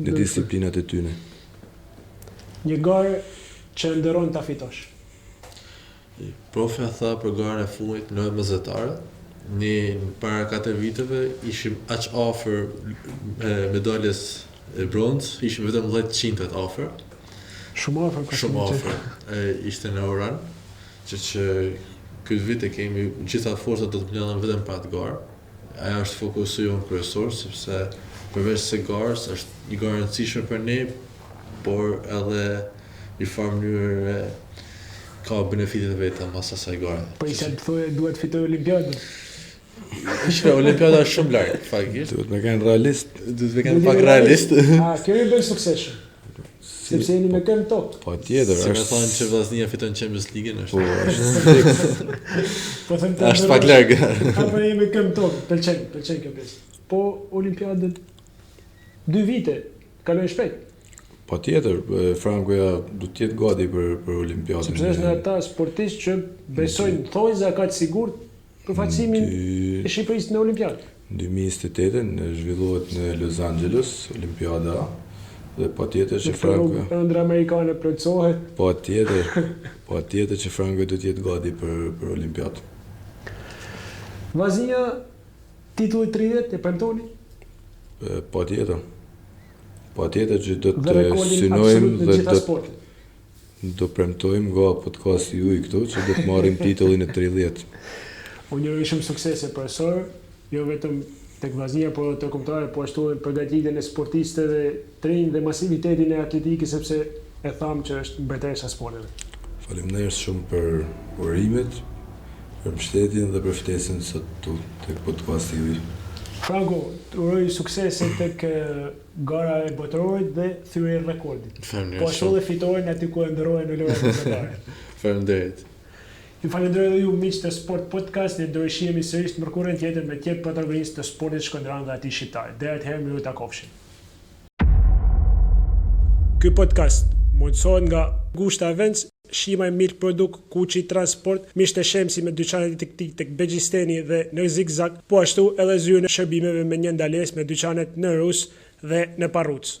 disiplinat e tyre. Një garë që ndëron ta fitosh. Profi tha për garën e fundit në mesatare, ne para 4 viteve ishim aq afër medaljes e bronz, ishim vetëm 10 afër. Shumë afër. Shumë afër. Ishte në Oran, që këtë vit e kemi gjitha forcat do të mbledhen vetëm për atë garë. Ajo është fokusi jonë kryesor, sepse përveç se garës është një garë e rëndësishme për ne, por edhe në farë mënyrë ka benefitet e veta mas asaj gare. Po isha të thoje duhet fitoj Olimpiadën. Ishte Olimpiada është shumë larg, faktikisht. Duhet me kanë realist. Pak realist. Kjo i bën suksesshëm. Sepse jeni me këmbë tok. Po tjetër, si më thonë që Vllaznia fiton Champions League-n është. Po them të është pak larg. Apo jemi me këmbë tok, pëlqen kjo pjesë. Po Olimpiadën 2 vite, kalojnë shpejt. Po tjetër, Frankoja du të jetë gati për Olimpiadën. Sepse është në ata sportistë që besojnë, thonë se ka të sigurt përfaqësimin e Shqipërisë në Olimpiadë. 2028 zhvillohet në Los Angeles Olimpiada. Dhe po tjetër që Frankoja ëndra amerikane plotësohet. Po tjetër që Frankoja do të jetë gati për Olimpiadë. Vllaznia titulli 30 e premtoni? Po tjetër që do të synojmë dhe do premtojmë nga podcasti juaj këtu që do të marrim titullin e 30. Unë juroj shumë suksese profesor, jo vetëm tek Vllaznia, por të kombëtare, po ashtu edhe përgatitjen e sportistëve të rinj dhe masivitetin e atletikës, sepse e tham që është mbretëresha e sporteve. Faleminderit shumë për urimet, për mbështetjen dhe për ftesën sot këtu tek podcasti juaj. Franco, të uroj suksese tek gara e botërorit dhe thyrje e rekordit. Po ashtu edhe fitoren aty ku e ndërrohen në lojat mesatare. Faleminderit. Ju falenderoj edhe ju miq të Sport Podcast, ne do të shihemi sërish në mërkurën tjetër me tjetër protagonistë të sportit shkëndran dhe atij shqiptar. Deri atëherë më ju takofshin. Ky podcast mundësohet nga Gushta Events, Shima e Milk Produkt, Kuçi Transport, Mishte Shemsi me dyqanet tiktik tek Begjisteni dhe në Zigzag, po ashtu edhe zyrën e shërbimeve me një ndalesë me dyqanet në Rus dhe në Parruc.